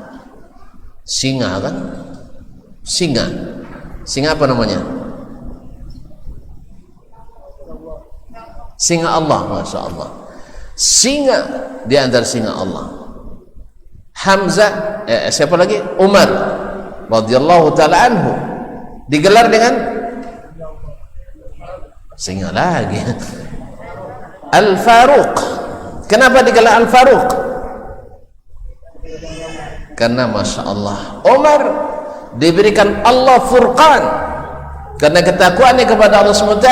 A: singa kan, singa apa namanya, singa Allah, Masya Allah, singa di antara singa Allah. Hamzah, siapa lagi? Umar radhiyallahu taala anhu digelar dengan singa lagi. Al-Faruq. Kenapa digelar Al-Faruq? Karena Masya Allah, Umar diberikan Allah Furqan, karena ketakwaannya kepada Allah SWT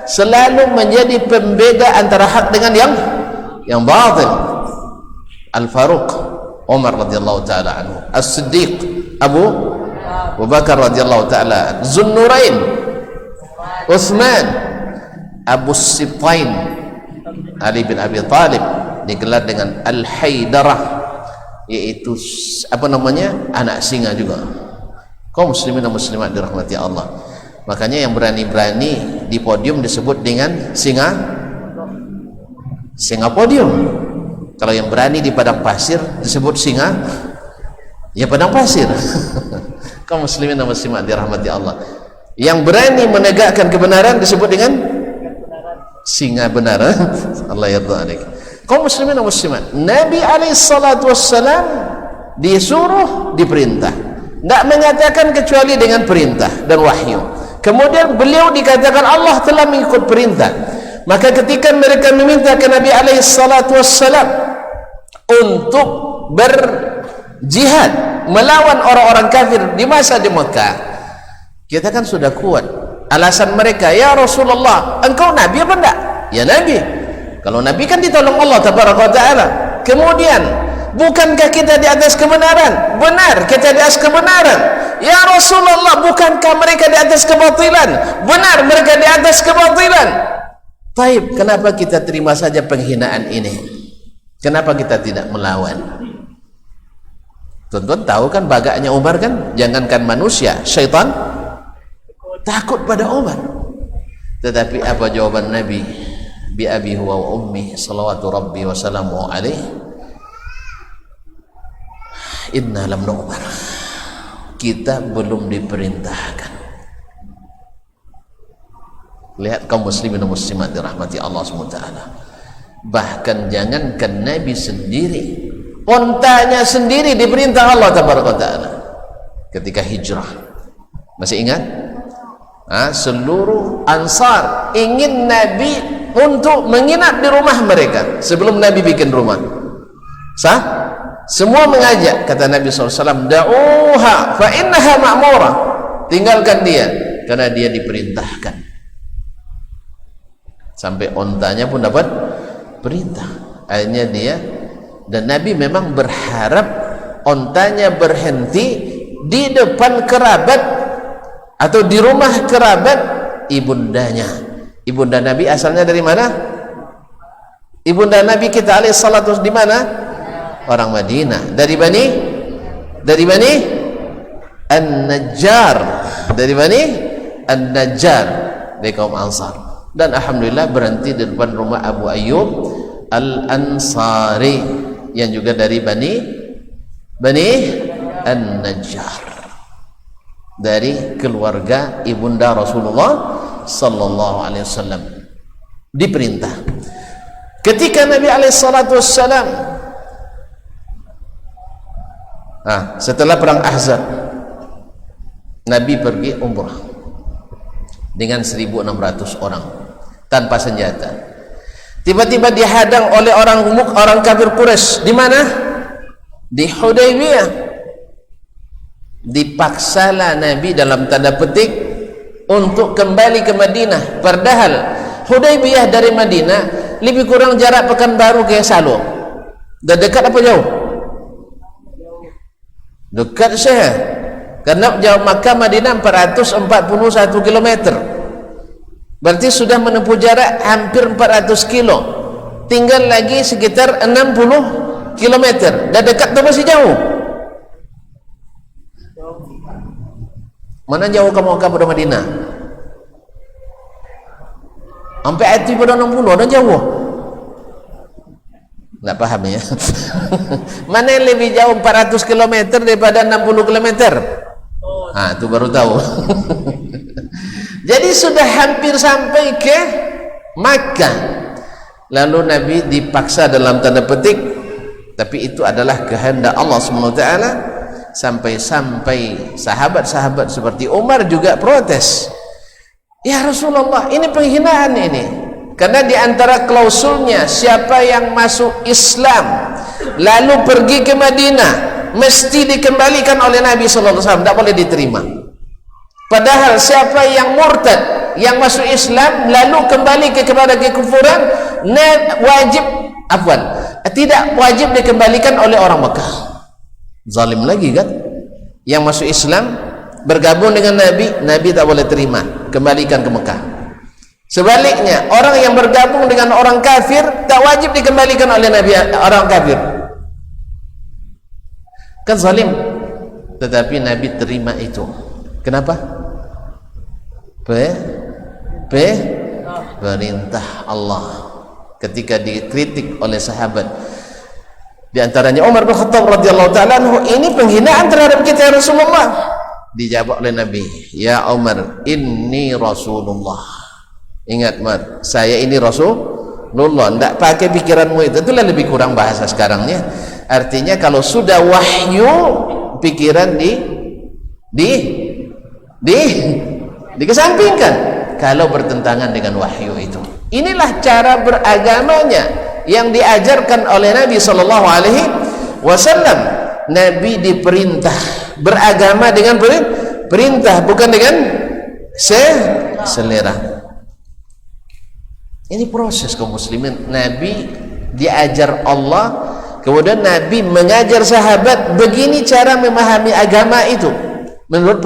A: selalu menjadi pembeda antara hak dengan yang batil. Al-Faruq Umar radhiyallahu taala anhu, As-Siddiq Abu Bakar radhiyallahu taala, Zunnurain Utsman, Abu Sibtain Ali bin Abi Thalib, digelar dengan Al-Haidarah, yaitu apa namanya, anak singa juga. Kaum muslimin dan muslimat dirahmati Allah. Makanya yang berani-berani di podium disebut dengan singa podium. Kalau yang berani di padang pasir disebut singa ya padang pasir. Kaum muslimin dan muslimat dirahmati Allah, yang berani menegakkan kebenaran disebut dengan singa benar. Allah yarda alaik. Kaum muslimin dan muslimat, Nabi SAW disuruh, diperintah, tidak mengatakan kecuali dengan perintah dan wahyu. Kemudian beliau dikatakan Allah telah mengikut perintah. Maka ketika mereka meminta ke Nabi SAW untuk berjihad melawan orang-orang kafir di masa di Mekah, kita kan sudah kuat alasan mereka. Ya Rasulullah, engkau Nabi apa enggak? Ya Nabi. Kalau Nabi kan ditolong Allah Tabaraka wa Ta'ala. Kemudian, bukankah kita di atas kebenaran? Benar, kita di atas kebenaran. Ya Rasulullah, bukankah mereka di atas kebatilan? Benar, mereka di atas kebatilan. Taib, kenapa kita terima saja penghinaan ini? Kenapa kita tidak melawan? Tuan-tuan tahu kan bagaknya Umar kan? Jangankan manusia, syaitan takut pada Umar. Tetapi apa jawaban Nabi? bi abi huwa wa ummi salawatu rabbi wa salamu alaihi, inna lam nu'mar, kita belum diperintahkan. Lihat kaum muslimin dan muslimat dirahmati Allah SWT. Bahkan jangankan Nabi sendiri, ontanya sendiri diperintah Allah tabaraka ta'ala ketika hijrah. Masih ingat? Seluruh Ansar ingin Nabi untuk menginap di rumah mereka sebelum Nabi bikin rumah. Sah? Semua mengajak, kata Nabi SAW, da'uha fa innaha ma'murah, tinggalkan dia karena dia diperintahkan. Sampai ontanya pun dapat perintah. Akhirnya dia, dan Nabi memang berharap ontanya berhenti di depan kerabat atau di rumah kerabat ibundanya. Ibunda Nabi asalnya dari mana? Ibunda Nabi kita alaihi salatu di mana? Orang Madinah. Dari Bani An-Najjar. Dari Bani An-Najjar, dari kaum Ansar. Dan alhamdulillah berhenti di depan rumah Abu Ayyub Al-Ansari yang juga dari Bani An-Najjar, dari keluarga ibunda Rasulullah sallallahu alaihi wasallam. Diperintah ketika Nabi alaihi salatu wassalam setelah perang Ahzab, Nabi pergi umrah dengan 1.600 orang tanpa senjata. Tiba-tiba dihadang oleh orang kafir Quraisy. Di mana? Di Hudaybiyah. Dipaksalah Nabi dalam tanda petik untuk kembali ke Madinah. Padahal Hudaybiyah dari Madinah lebih kurang jarak Pekanbaru ke Salo. Dah dekat apa jauh? Dekat saya. Karena jauh Makkah Madinah 441 km. Berarti sudah menempuh jarak hampir 400 kilo. Tinggal lagi sekitar 60 km. Dah dekat atau masih jauh? Mana jauh kamu pada Madinah? Sampai hati pada 60, ada jauh. Nggak paham ya? Mana yang lebih jauh 400 km daripada 60 km? Itu baru tahu. Jadi sudah hampir sampai ke Makkah. Lalu Nabi dipaksa dalam tanda petik, tapi itu adalah kehendak Allah SWT. Sampai-sampai sahabat-sahabat seperti Umar juga protes. Ya Rasulullah, ini penghinaan ini. Karena di antara klausulnya, siapa yang masuk Islam lalu pergi ke Madinah mesti dikembalikan oleh Nabi SAW, tidak boleh diterima. Padahal siapa yang murtad, yang masuk Islam lalu kembali kepada kekufuran, tidak wajib dikembalikan oleh orang Mekah. Zalim lagi kan? Yang masuk Islam bergabung dengan Nabi, Nabi tak boleh terima, kembalikan ke Mekah. Sebaliknya, orang yang bergabung dengan orang kafir tak wajib dikembalikan oleh Nabi, orang kafir. Kan zalim. Tetapi Nabi terima itu. Kenapa? Perintah Allah. Ketika dikritik oleh sahabat, di antaranya Umar bin Khattab radhiyallahu ta'ala anhu, ini penghinaan terhadap kita ya Rasulullah. Dijawab oleh Nabi, ya Umar, inni Rasulullah. Ingat Umar, saya ini Rasulullah. Tidak pakai pikiranmu itu. Itulah lebih kurang bahasa sekarangnya. Artinya kalau sudah wahyu, pikiran dikesampingkan kalau bertentangan dengan wahyu itu. Inilah cara beragamanya yang diajarkan oleh Nabi sallallahu alaihi wasallam. Nabi diperintah beragama dengan perintah, bukan dengan selera. Ini proses kaum muslimin. Nabi diajar Allah, kemudian Nabi mengajar sahabat begini cara memahami agama itu menurut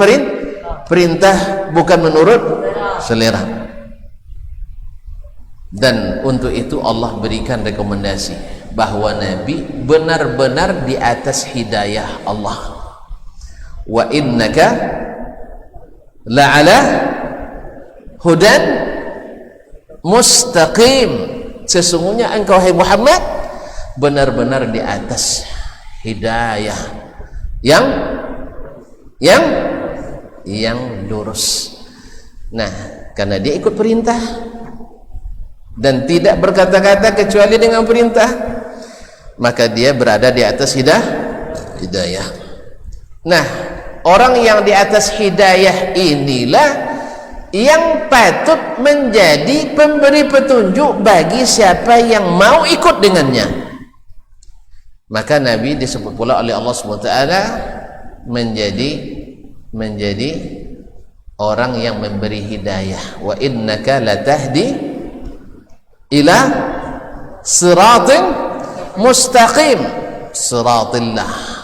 A: perintah, bukan menurut selera. Dan untuk itu Allah berikan rekomendasi bahwa Nabi benar-benar di atas hidayah Allah. Wa innaka la'ala hudan mustaqim. sesungguhnya engkau hai Muhammad benar-benar di atas hidayah yang lurus. Nah, karena dia ikut perintah dan tidak berkata-kata kecuali dengan perintah, maka dia berada di atas hidayah. Nah, orang yang di atas hidayah inilah yang patut menjadi pemberi petunjuk bagi siapa yang mau ikut dengannya. Maka Nabi disebut pula oleh Allah SWT menjadi orang yang memberi hidayah. Wa innaka latahdi ila siratin mustaqim, siratillah.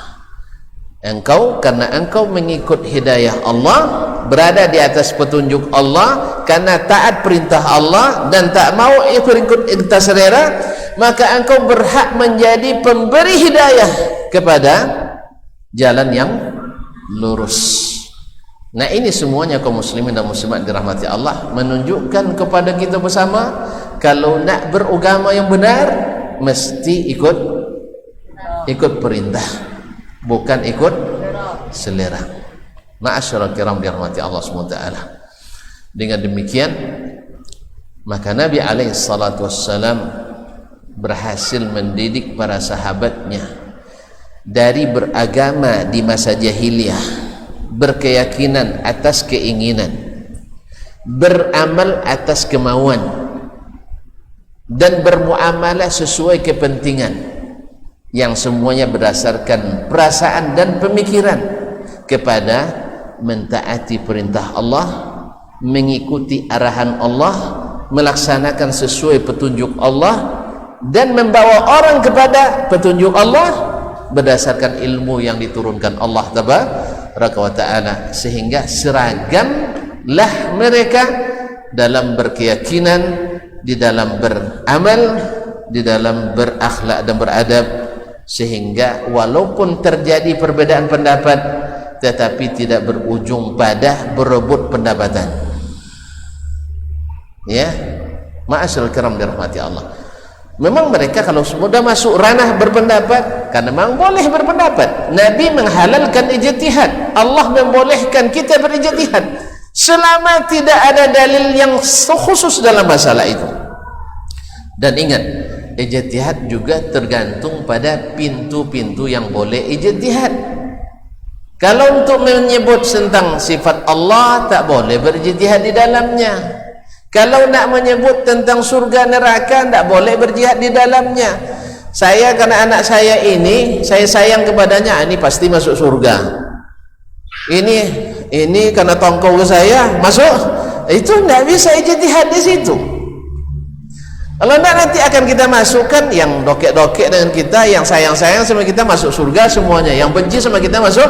A: Engkau, karena engkau mengikut hidayah Allah, berada di atas petunjuk Allah, karena taat perintah Allah dan tak mau ikut ikut selera, maka engkau berhak menjadi pemberi hidayah kepada jalan yang lurus. Nah, ini semuanya kaum muslimin dan muslimat dirahmati Allah menunjukkan kepada kita bersama, kalau nak beragama yang benar mesti ikut perintah, bukan ikut selera. Ma'asyiral kiram dirahmati Allah SWT. Dengan demikian maka Nabi alaihi salatu wassalam berhasil mendidik para sahabatnya dari beragama di masa jahiliyah, berkeyakinan atas keinginan, beramal atas kemauan, dan bermuamalah sesuai kepentingan, yang semuanya berdasarkan perasaan dan pemikiran, kepada mentaati perintah Allah, mengikuti arahan Allah, melaksanakan sesuai petunjuk Allah, dan membawa orang kepada petunjuk Allah berdasarkan ilmu yang diturunkan Allah Tabaraka wa Ta'ala, sehingga seragamlah mereka dalam berkeyakinan, di dalam beramal, di dalam berakhlak dan beradab, sehingga walaupun terjadi perbedaan pendapat tetapi tidak berujung pada berebut pendapatan. Ya, ma'asyiral kiram dirahmati Allah. Memang mereka kalau sudah masuk ranah berpendapat, karena memang boleh berpendapat. Nabi menghalalkan ijtihad, Allah membolehkan kita berijtihad selama tidak ada dalil yang khusus dalam masalah itu. Dan ingat, ijtihad juga tergantung pada pintu-pintu yang boleh ijtihad. Kalau untuk menyebut tentang sifat Allah, tak boleh berijtihad di dalamnya. Kalau nak menyebut tentang surga neraka, tak boleh berjihad di dalamnya. Saya, karena anak saya ini, saya sayang kepadanya, ini pasti masuk surga. Ini karena tongkol saya masuk, itu tidak bisa ijtihad di situ. Kalau tidak, nanti akan kita masukkan yang dokek-dokek dengan kita, yang sayang-sayang sama kita masuk surga semuanya, yang benci sama kita masuk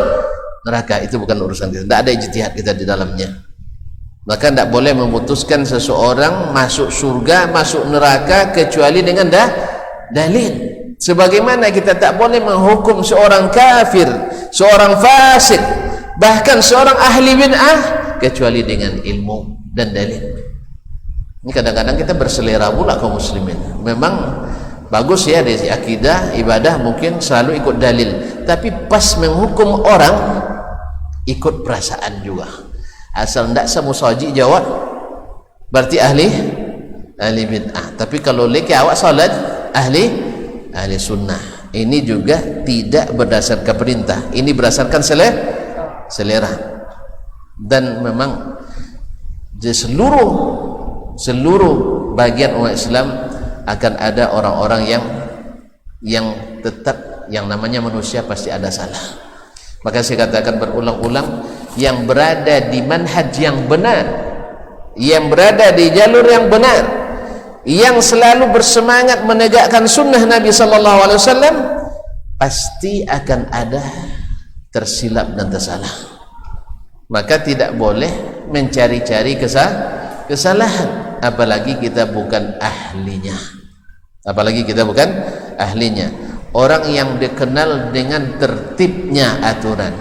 A: neraka. Itu bukan urusan kita, tidak ada ijtihad kita di dalamnya. Maka tidak boleh memutuskan seseorang masuk surga, masuk neraka kecuali dengan dalil. Sebagaimana kita tak boleh menghukum seorang kafir, seorang fasik, bahkan seorang ahli bid'ah kecuali dengan ilmu dan dalil. Ini kadang-kadang kita berselera pula kaum muslimin. Memang bagus ya dari akidah, ibadah mungkin selalu ikut dalil, tapi pas menghukum orang ikut perasaan juga. Asal tidak semusaji jawab berarti ahli bid'ah. Tapi kalau leki awak salat ahli sunnah, ini juga tidak berdasarkan perintah, ini berdasarkan selera. Dan memang di seluruh bagian umat Islam akan ada orang-orang yang tetap, yang namanya manusia pasti ada salah. Maka saya katakan berulang-ulang, yang berada di manhaj yang benar, yang berada di jalur yang benar, yang selalu bersemangat menegakkan sunnah Nabi SAW, pasti akan ada tersilap dan tersalah. Maka tidak boleh mencari-cari kesalahan, apalagi kita bukan ahlinya. Orang yang dikenal dengan tertibnya aturan,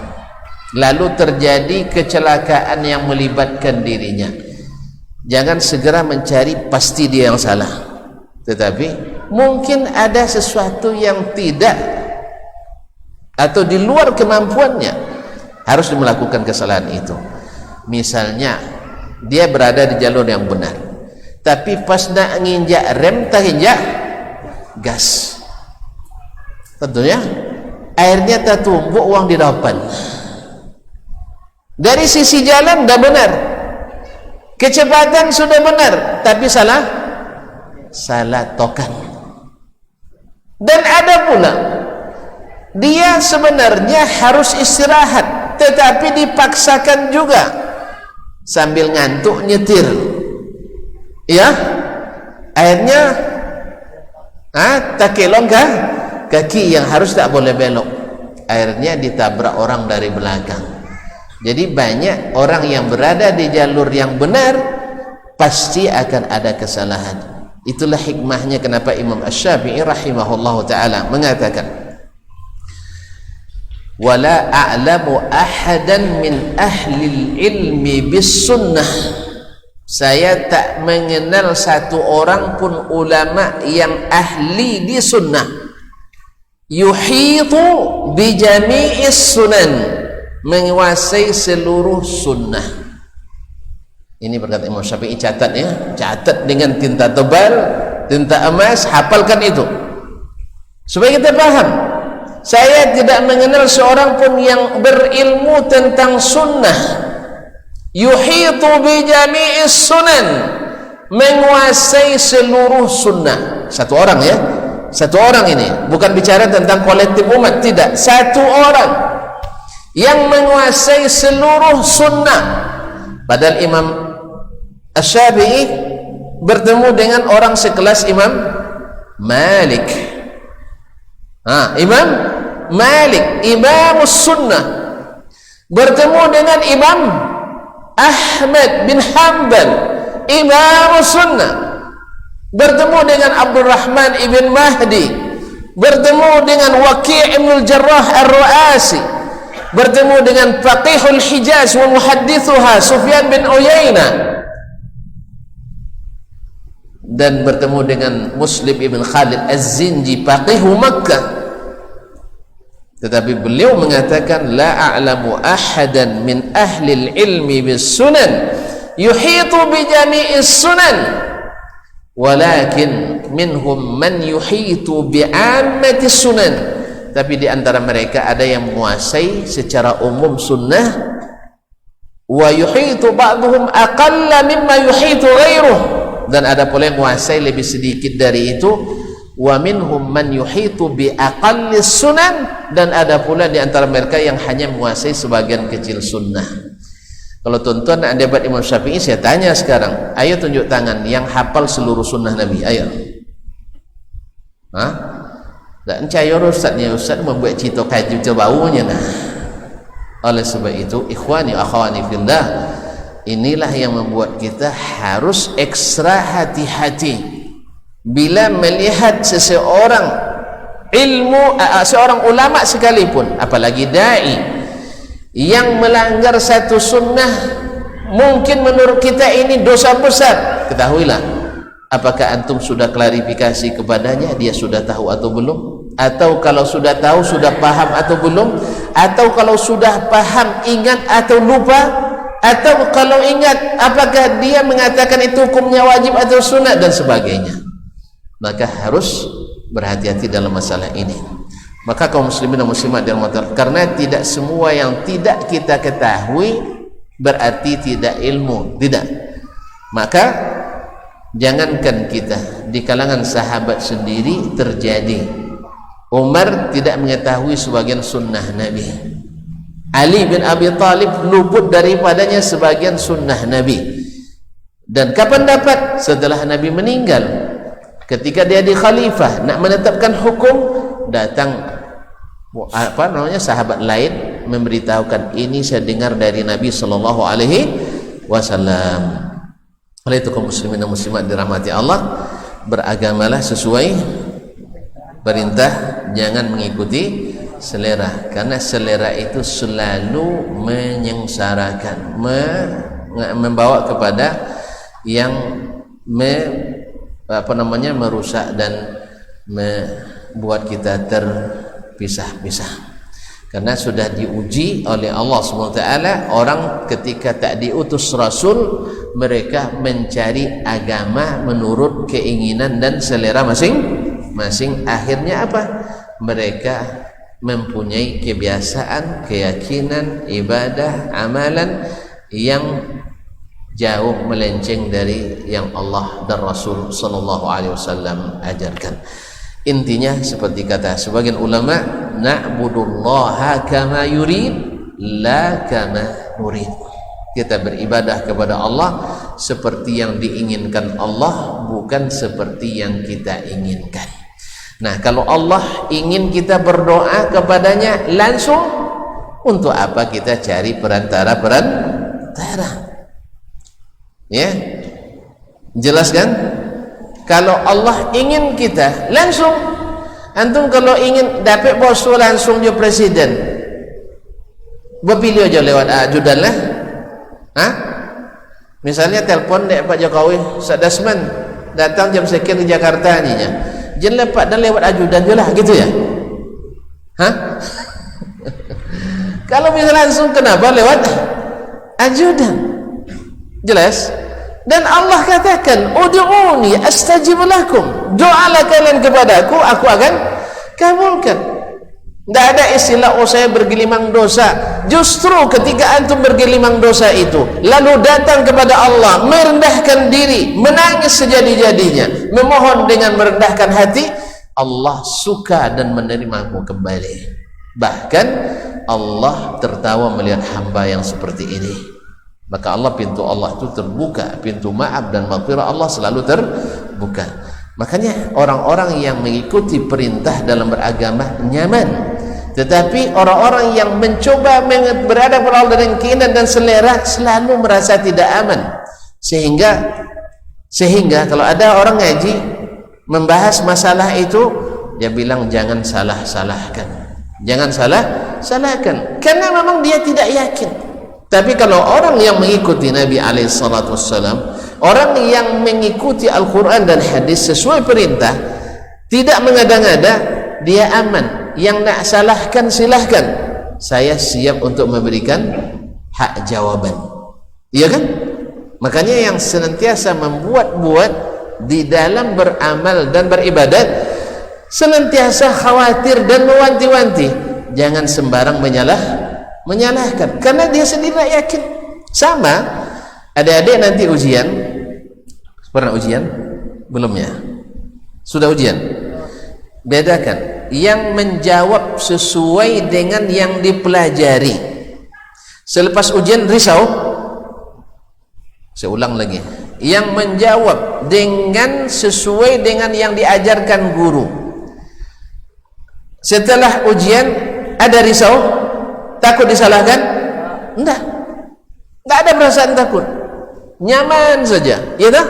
A: lalu terjadi kecelakaan yang melibatkan dirinya, jangan segera mencari pasti dia yang salah, Tetapi mungkin ada sesuatu yang tidak atau di luar kemampuannya harus melakukan kesalahan itu. Misalnya dia berada di jalur yang benar, tapi pas nak nginjak rem tak injak gas, tentunya airnya tertumpuk uang di depan. Dari sisi jalan dah benar, kecepatan sudah benar, tapi salah tokan. Dan ada pula dia sebenarnya harus istirahat, tetapi dipaksakan juga sambil ngantuk nyetir, ya, akhirnya tak kelong kaki yang harus tak boleh belok, akhirnya ditabrak orang dari belakang. Jadi banyak orang yang berada di jalur yang benar pasti akan ada kesalahan. Itulah hikmahnya kenapa Imam Asy-Syafi'i rahimahullahu taala mengatakan, wala a'lamu ahadan min ahli ilmi bis sunnah, saya tak mengenal satu orang pun ulama yang ahli di sunnah, yuhitu bi jami'is sunan, menguasai seluruh sunnah. Ini berkata Imam Syafi'i, catat ya, catat dengan tinta tebal, tinta emas, hafalkan itu supaya kita paham. Saya tidak mengenal seorang pun yang berilmu tentang sunnah, yuhitu bi jami'is sunan, menguasai seluruh sunnah. Satu orang ya, satu orang ini bukan bicara tentang kolektif umat, tidak, satu orang yang menguasai seluruh sunnah. Padahal Imam Asy-Syafi'i bertemu dengan orang sekelas Imam Malik. Imam Malik, Imamus Sunnah, bertemu dengan Imam Ahmad bin Hanbal, Imamus Sunnah, bertemu dengan Abdurrahman ibn Mahdi, bertemu dengan Waqi' ibn Jarrah Ar-Ru'asi, bertemu dengan Faqihul Hijaz wa Muhaddithuha Sufyan bin Uyainah, dan bertemu dengan Muslim ibn Khalid Az-Zinji, Faqihu Makkah. Tetapi beliau mengatakan, la a'lamu ahadan min ahli ilmi bis sunan yuhitu bi jami'is sunan, walakin minhum man yuhitu bi ammatis sunan. Tapi di antara mereka ada yang menguasai secara umum sunnah, wa yuhitu ba'duhum aqalla mimma yuhitu ghairuh, dan ada pula yang menguasai lebih sedikit dari itu, wa minhum man yuhitu bi aqallis sunan, dan ada pula di antara mereka yang hanya menguasai sebagian kecil sunnah. Kalau tuan-tuan nak debat Imam Syafi'i, saya tanya sekarang, ayo tunjuk tangan yang hafal seluruh sunnah Nabi, ayo. Tak percaya ustaznya, ustaz membuat cerita kaji terbaunya nah. Oleh sebab itu, ikhwani akhwani fillah, inilah yang membuat kita harus ekstra hati-hati bila melihat seseorang ilmu, seorang ulama sekalipun, apalagi dai yang melanggar satu sunnah, mungkin menurut kita ini dosa besar. Ketahuilah, apakah antum sudah klarifikasi kepadanya, dia sudah tahu atau belum? Atau kalau sudah tahu, sudah paham atau belum? Atau kalau sudah paham, ingat atau lupa? Atau kalau ingat, apakah dia mengatakan itu hukumnya wajib atau sunat dan sebagainya? Maka harus berhati-hati dalam masalah ini. Maka kaum muslimin dan muslimat dalam masalah, karena tidak semua yang tidak kita ketahui berarti tidak ilmu, tidak. Maka jangankan kita, di kalangan sahabat sendiri terjadi. Umar tidak mengetahui sebagian sunnah Nabi, Ali bin Abi Thalib luput daripadanya sebagian sunnah Nabi. Dan kapan dapat? Setelah Nabi meninggal. Ketika dia di khalifah nak menetapkan hukum, datang sahabat lain memberitahukan, ini saya dengar dari Nabi sallallahu alaihi wasallam. Oleh itu kaum muslimin dan muslimat dirahmati Allah, beragamalah sesuai perintah, jangan mengikuti selera, karena selera itu selalu menyengsarakan, membawa kepada yang merusak dan membuat kita terpisah-pisah. Karena sudah diuji oleh Allah SWT, orang ketika tak diutus Rasul, mereka mencari agama menurut keinginan dan selera masing-masing. Akhirnya apa? Mereka mempunyai kebiasaan, keyakinan, ibadah, amalan yang jauh melenceng dari yang Allah dan Rasul SAW ajarkan. Intinya seperti kata sebagian ulama, na'budullaha kama yurid la kama nurid. Kita beribadah kepada Allah seperti yang diinginkan Allah, bukan seperti yang kita inginkan. Nah, kalau Allah ingin kita berdoa kepadanya langsung, untuk apa kita cari perantara? Ya, jelas kan? Kalau Allah ingin kita langsung, antum kalau ingin dapat bos langsung je presiden, berpilih aja lewat ajudan lah. Misalnya telpon dek Pak Jokowi, Sadasman datang jam sekian di Jakarta ni nya, jangan lepas dan lewat ajudan je lah, gitu ya? Kalau bisa langsung, kenapa lewat ajudan? Jelas? Dan Allah katakan, ud'uni astajib lakum, doalah kalian kepadaku, aku akan kabulkan. Tidak ada istilah saya bergelimang dosa. Justru ketika antum bergelimang dosa itu, lalu datang kepada Allah, merendahkan diri, menangis sejadi-jadinya, memohon dengan merendahkan hati, Allah suka dan menerimamu kembali. Bahkan Allah tertawa melihat hamba yang seperti ini. Maka Allah, pintu Allah itu terbuka, pintu maaf dan maghfirah Allah selalu terbuka. Makanya orang-orang yang mengikuti perintah dalam beragama nyaman, tetapi orang-orang yang mencoba berada pada dengan keinginan dan selera selalu merasa tidak aman. Sehingga kalau ada orang ngaji membahas masalah itu, dia bilang jangan salah-salahkan, jangan salah-salahkan, karena memang dia tidak yakin. Tapi kalau orang yang mengikuti Nabi SAW, orang yang mengikuti Al-Quran dan hadis sesuai perintah, tidak mengada-ngada, dia aman. Yang nak salahkan silahkan, saya siap untuk memberikan hak jawaban. Iya kan? Makanya yang senantiasa membuat-buat di dalam beramal dan beribadat, senantiasa khawatir dan mewanti-wanti, jangan sembarang menyalahkan, karena dia sendiri tak yakin. Sama adik-adik nanti ujian, pernah ujian? Belum ya? Sudah ujian? Bedakan yang menjawab sesuai dengan yang dipelajari. Selepas ujian risau. Saya ulang lagi, yang menjawab dengan sesuai dengan yang diajarkan guru. Setelah ujian ada risau, takut disalahkan? Enggak ada perasaan takut, nyaman saja, ya tak?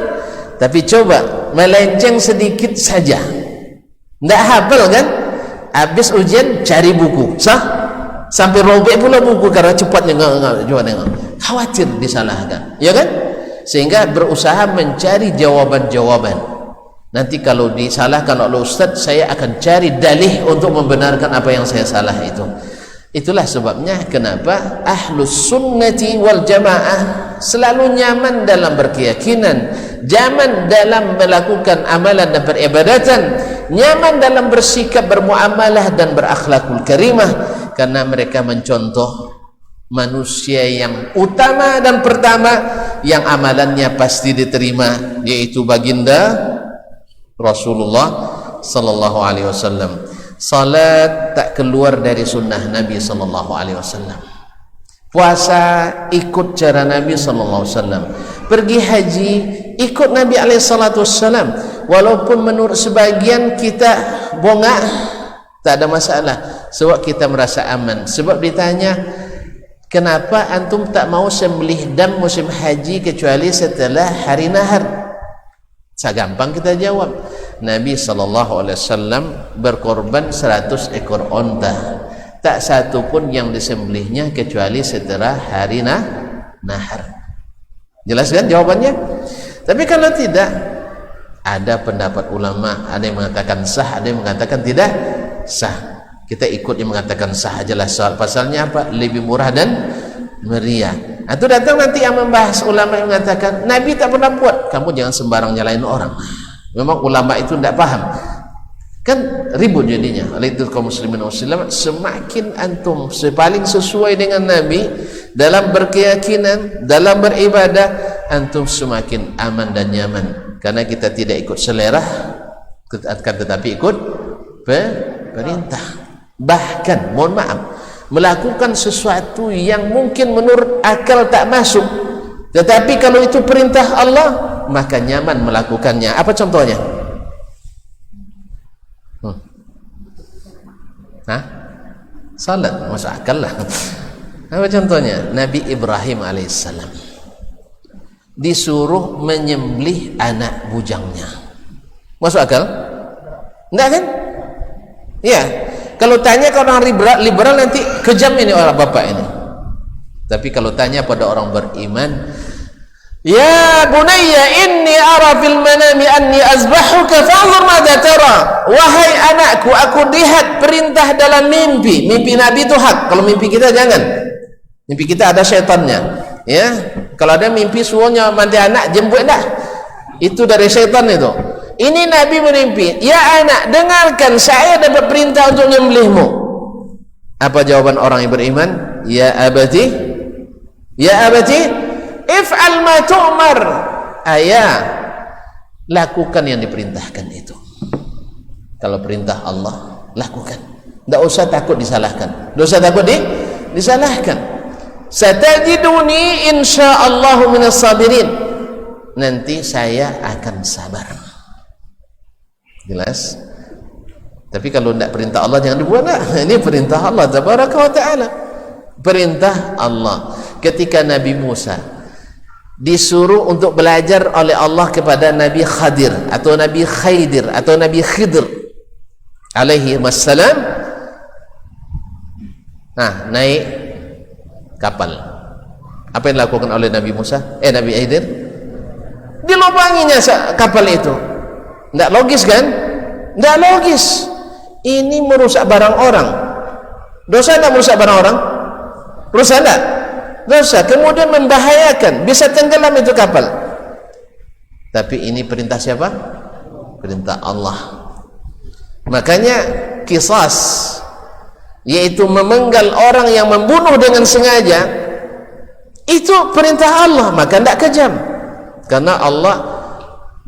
A: Tapi coba melenceng sedikit saja, enggak hafal kan? Habis ujian cari buku, sampai robek pula buku karena cepat nengok, khawatir disalahkan, ya kan? Sehingga berusaha mencari jawaban-jawaban. Nanti kalau disalahkan oleh ustaz, saya akan cari dalih untuk membenarkan apa yang saya salah itu. Itulah sebabnya kenapa ahlus sunnati wal jamaah selalu nyaman dalam berkeyakinan, nyaman dalam melakukan amalan dan peribadatan, nyaman dalam bersikap, bermuamalah dan berakhlakul karimah, karena mereka mencontoh manusia yang utama dan pertama yang amalannya pasti diterima, yaitu baginda Rasulullah sallallahu alaihi wasallam. Salat tak keluar dari sunnah Nabi sallallahu alaihi wasallam. Puasa ikut cara Nabi sallallahu alaihi wasallam. Pergi haji ikut Nabi alaihi salatu wasallam. Walaupun menurut sebagian kita bongak, tak ada masalah, sebab kita merasa aman. Sebab ditanya, kenapa antum tak mau sembelih dam musim haji kecuali setelah hari nahar? Gampang kita jawab, Nabi SAW berkorban 100 ekor onta, tak satu pun yang disembelihnya kecuali setelah hari nahar. Jelas kan jawabannya? Tapi kalau tidak, Ada pendapat ulama, ada yang mengatakan sah, ada yang mengatakan tidak sah. Kita ikut yang mengatakan sah ajalah. Soal pasalnya apa? Lebih murah dan meriah. Atau datang nanti yang membahas ulama yang mengatakan Nabi tak pernah buat. Kamu jangan sembarang nyalain orang. Memang ulama itu tidak paham. Kan ribut jadinya. Oleh itu kaum muslimin dan muslimat, semakin antum paling sesuai dengan Nabi dalam berkeyakinan, dalam beribadah, antum semakin aman dan nyaman. Karena kita tidak ikut selera, tetapi ikut perintah. Bahkan, mohon maaf, melakukan sesuatu yang mungkin menurut akal tak masuk, tetapi kalau itu perintah Allah, maka nyaman melakukannya. Apa contohnya? Salat, masuk akal lah. Apa contohnya? Nabi Ibrahim alaihissalam disuruh menyembelih anak bujangnya. Masuk akal? Enggak kan? Ya. Kalau tanya ke orang liberal nanti kejam ini orang bapak ini. Tapi kalau tanya pada orang beriman, ya bunayya inni ara fil manami anni azbahuka fanzur madza tara. Wahai anakku, aku lihat perintah dalam mimpi. Mimpi Nabi itu hak. Kalau mimpi kita jangan. Mimpi kita ada syaitannya. Ya, kalau ada mimpi suruhnya mandi anak, jemput dah. Itu dari syaitan itu. Ini Nabi bermimpi, ya anak, dengarkan, saya dapat perintah untuk menyembelihmu. Apa jawaban orang yang beriman? Ya abati, if'al ma tu'mar. Ayah, lakukan yang diperintahkan itu. Kalau perintah Allah, lakukan. Tidak usah takut disalahkan. Tidak usah takut disalahkan. Satajiduni insyaallahu minas sabirin. Nanti saya akan sabar. Jelas? Tapi kalau tidak perintah Allah jangan dibuat lah. Ini perintah Allah tabaraka wa ta'ala. Perintah Allah. Ketika Nabi Musa disuruh untuk belajar oleh Allah kepada Nabi Khadir atau Nabi Khaidir atau Nabi Khidr alaihi wassalam, nah naik kapal. Apa yang dilakukan oleh Nabi Musa? Nabi Khidir? Dilubanginya kapal itu. Tidak logis kan? Tidak logis. Ini merusak barang orang. Dosa tidak merusak barang orang? Rusak tidak? Dosa. Kemudian membahayakan, bisa tenggelam itu kapal. Tapi ini perintah siapa? Perintah Allah. Makanya qisas, yaitu memenggal orang yang membunuh dengan sengaja, itu perintah Allah. Maka tidak kejam. Karena Allah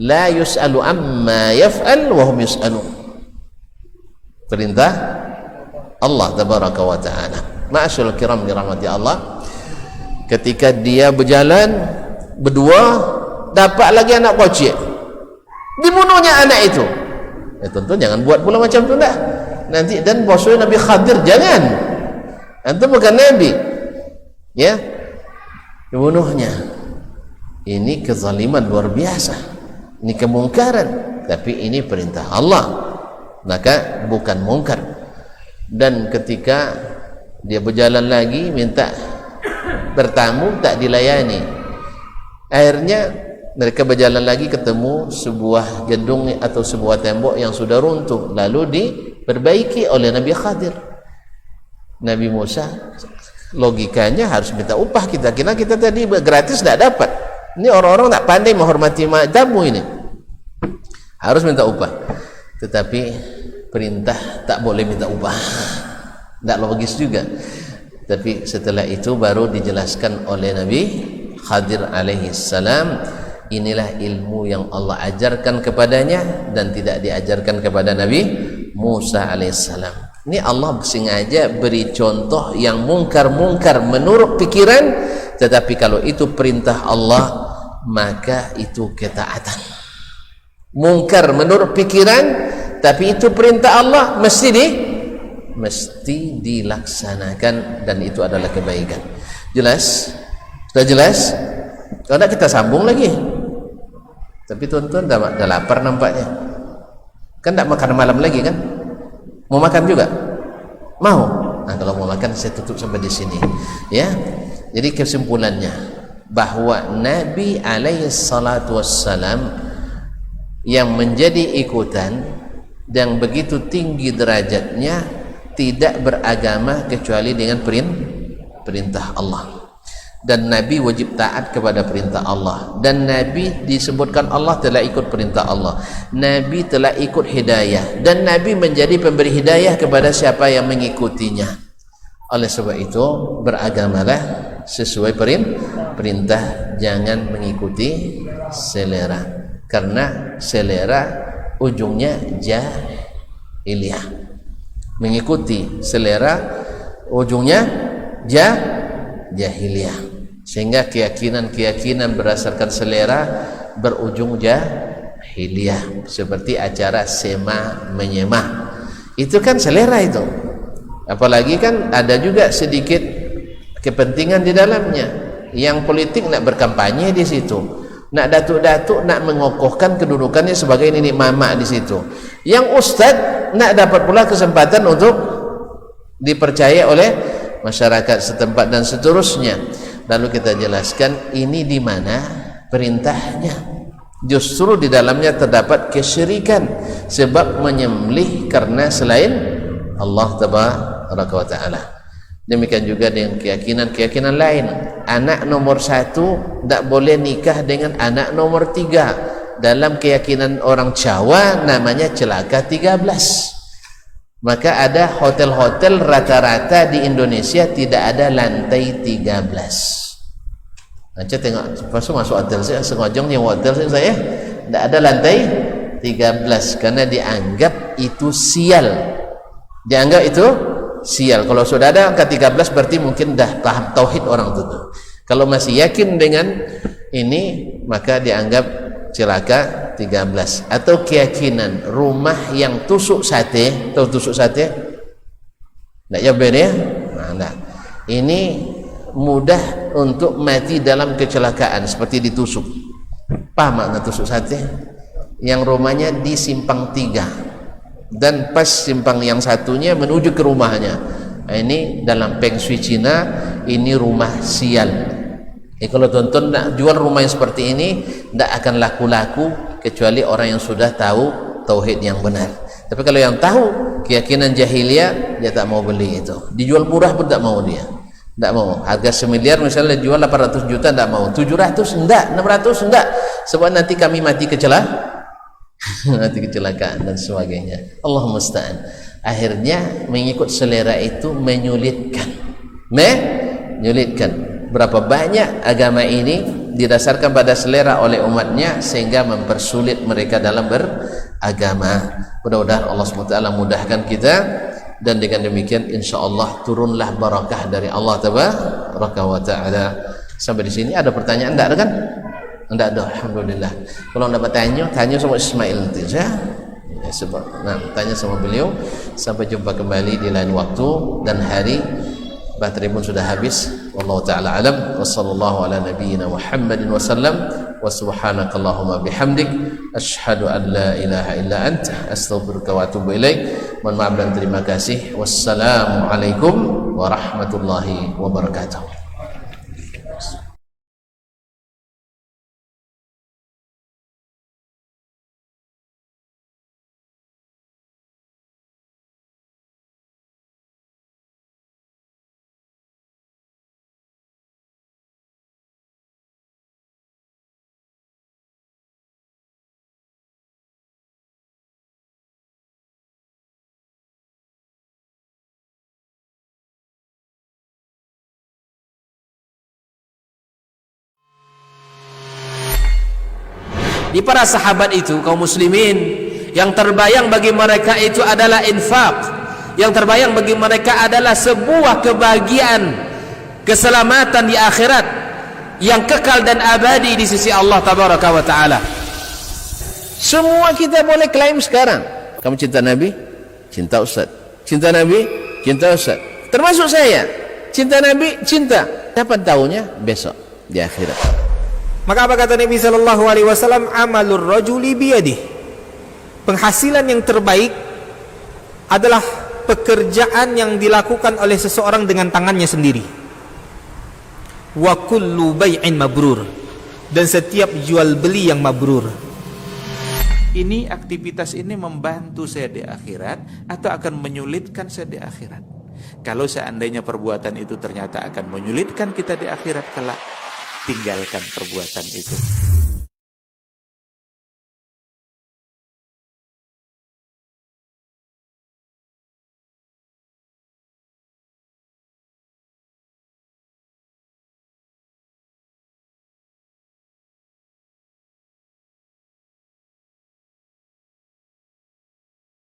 A: la yus'alu amma yaf'al wa hum yus'alun. Perintah Allah tabaraka wa ta'ala. Ma'asyul kiram dirahmati Allah, ketika dia berjalan berdua, dapat lagi anak kocik, dibunuhnya anak itu. Tentu jangan buat pula macam tu dah. Nanti dan bosnya Nabi Khadir, jangan. Itu bukan Nabi. Ya, dibunuhnya. Ini kezaliman luar biasa. Ini kemungkaran, tapi ini perintah Allah, maka bukan mungkar. Dan ketika dia berjalan lagi minta bertamu, tak dilayani. Akhirnya mereka berjalan lagi, ketemu sebuah gedung atau sebuah tembok yang sudah runtuh, lalu diperbaiki oleh Nabi Khadir. Nabi Musa, logikanya harus minta upah. Kita kira kita tadi gratis, tidak dapat. Ini orang-orang tak pandai menghormati tamu, ini harus minta upah. Tetapi perintah tak boleh minta upah, tak logis juga. Tapi setelah itu baru dijelaskan oleh Nabi Khadir alaihi salam, inilah ilmu yang Allah ajarkan kepadanya dan tidak diajarkan kepada Nabi Musa alaihi salam. Ini Allah sengaja beri contoh yang mungkar-mungkar menurut pikiran, tetapi kalau itu perintah Allah, maka itu ketaatan. Mungkar menurut pikiran, tapi itu perintah Allah, mesti dilaksanakan, dan itu adalah kebaikan. Jelas? Sudah jelas? Kalau tidak kita sambung lagi. Tapi tuan-tuan dah lapar nampaknya. Kan tidak makan malam lagi kan? Mau makan juga? Mau? Nah, kalau mau makan saya tutup sampai di sini. Ya. Jadi kesimpulannya, bahwa Nabi alaihi salatu wassalam yang menjadi ikutan yang begitu tinggi derajatnya tidak beragama kecuali dengan perintah Allah. Dan Nabi wajib taat kepada perintah Allah, dan Nabi disebutkan Allah telah ikut perintah Allah, Nabi telah ikut hidayah, dan Nabi menjadi pemberi hidayah kepada siapa yang mengikutinya. Oleh sebab itu beragamalah sesuai perintah, jangan mengikuti selera, karena selera ujungnya jahiliyah. Mengikuti selera ujungnya jahiliyah, sehingga keyakinan berdasarkan selera berujung jahiliyah, seperti acara sema menyemah, itu kan selera itu. Apalagi kan ada juga sedikit kepentingan di dalamnya. Yang politik nak berkampanye di situ, nak datuk-datuk nak mengokohkan kedudukannya sebagai nenek mama di situ. Yang ustaz nak dapat pula kesempatan untuk dipercaya oleh masyarakat setempat dan seterusnya. Lalu kita jelaskan ini di mana perintahnya. Justru di dalamnya terdapat kesyirikan, sebab menyembelih karena selain Allah Tabaraka wa Ta'ala. Demikian juga dengan keyakinan lain. Anak nomor 1 tak boleh nikah dengan anak nomor 3. Dalam keyakinan orang Jawa namanya celaka 13. Maka ada hotel-hotel rata-rata di Indonesia tidak ada lantai 13. Nanti tengok masuk hotel saya, sengaja yang hotel saya tidak ada lantai 13 karena dianggap itu sial. Dianggap itu sial. Kalau sudah ada angka 13 berarti mungkin dah paham tauhid orang itu. Kalau masih yakin dengan ini maka dianggap celaka 13. Atau keyakinan rumah yang tusuk sate, tahu tusuk sate? Enggak ya ben ya? Nah, ini mudah untuk mati dalam kecelakaan seperti ditusuk. Apa makna tusuk sate? Yang rumahnya di simpang 3 dan pas simpang yang satunya menuju ke rumahnya. Nah, ini dalam Feng Shui Cina ini rumah sial. Kalau tonton nak jual rumah yang seperti ini tidak akan laku-laku kecuali orang yang sudah tahu tauhid yang benar. Tapi kalau yang tahu keyakinan jahiliyah dia tak mau beli itu. Dijual murah pun tak mau dia. Tak mau. Harga 1 miliar misalnya jual 800 juta tak mau. 700 enggak, 600 enggak. Sebab nanti kami mati kecelakaan dan sebagainya. Allah musta'an. Akhirnya mengikut selera itu menyulitkan. Berapa banyak agama ini didasarkan pada selera oleh umatnya sehingga mempersulit mereka dalam beragama. Mudah-mudahan Allah SWT mudahkan kita, dan dengan demikian insyaallah turunlah barakah dari Allah Tabaraka wa Ta'ala. Sampai di sini ada pertanyaan enggak ada kan? Enggak ada, alhamdulillah. Kalau dapat tanya sama Ismail nanti ya. Sebab tanya sama beliau. Sampai jumpa kembali di lain waktu dan hari. Baterai pun sudah habis. Wallahu taala alam. Wassallallahu ala nabiyyina Muhammadin wasallam. Wa subhanakallahumma bihamdik asyhadu an la ilaha illa anta astaghfiruka wa atubu ilaik. Mohon maaf dan terima kasih. Wassalamualaikum warahmatullahi wabarakatuh. Di para sahabat itu kaum muslimin, yang terbayang bagi mereka itu adalah infak, yang terbayang bagi mereka adalah sebuah kebahagiaan, keselamatan di akhirat yang kekal dan abadi di sisi Allah Tabaraka wa Ta'ala. Semua kita boleh klaim sekarang. Kamu cinta Nabi? Cinta Ustaz. Cinta Nabi? Cinta Ustaz. Termasuk saya. Cinta Nabi? Cinta. Kapan tahunya? Besok di akhirat.
B: Maka apa kata Nabi sallallahu alaihi wasallam? Amalur rajuli biyadih. Penghasilan yang terbaik adalah pekerjaan yang dilakukan oleh seseorang dengan tangannya sendiri. Wa kullu bai'in mabrur. Dan setiap jual beli yang mabrur.
C: ini aktivitas ini membantu saya di akhirat atau akan menyulitkan saya di akhirat. Kalau seandainya perbuatan itu ternyata akan menyulitkan kita di akhirat kelak, tinggalkan perbuatan itu.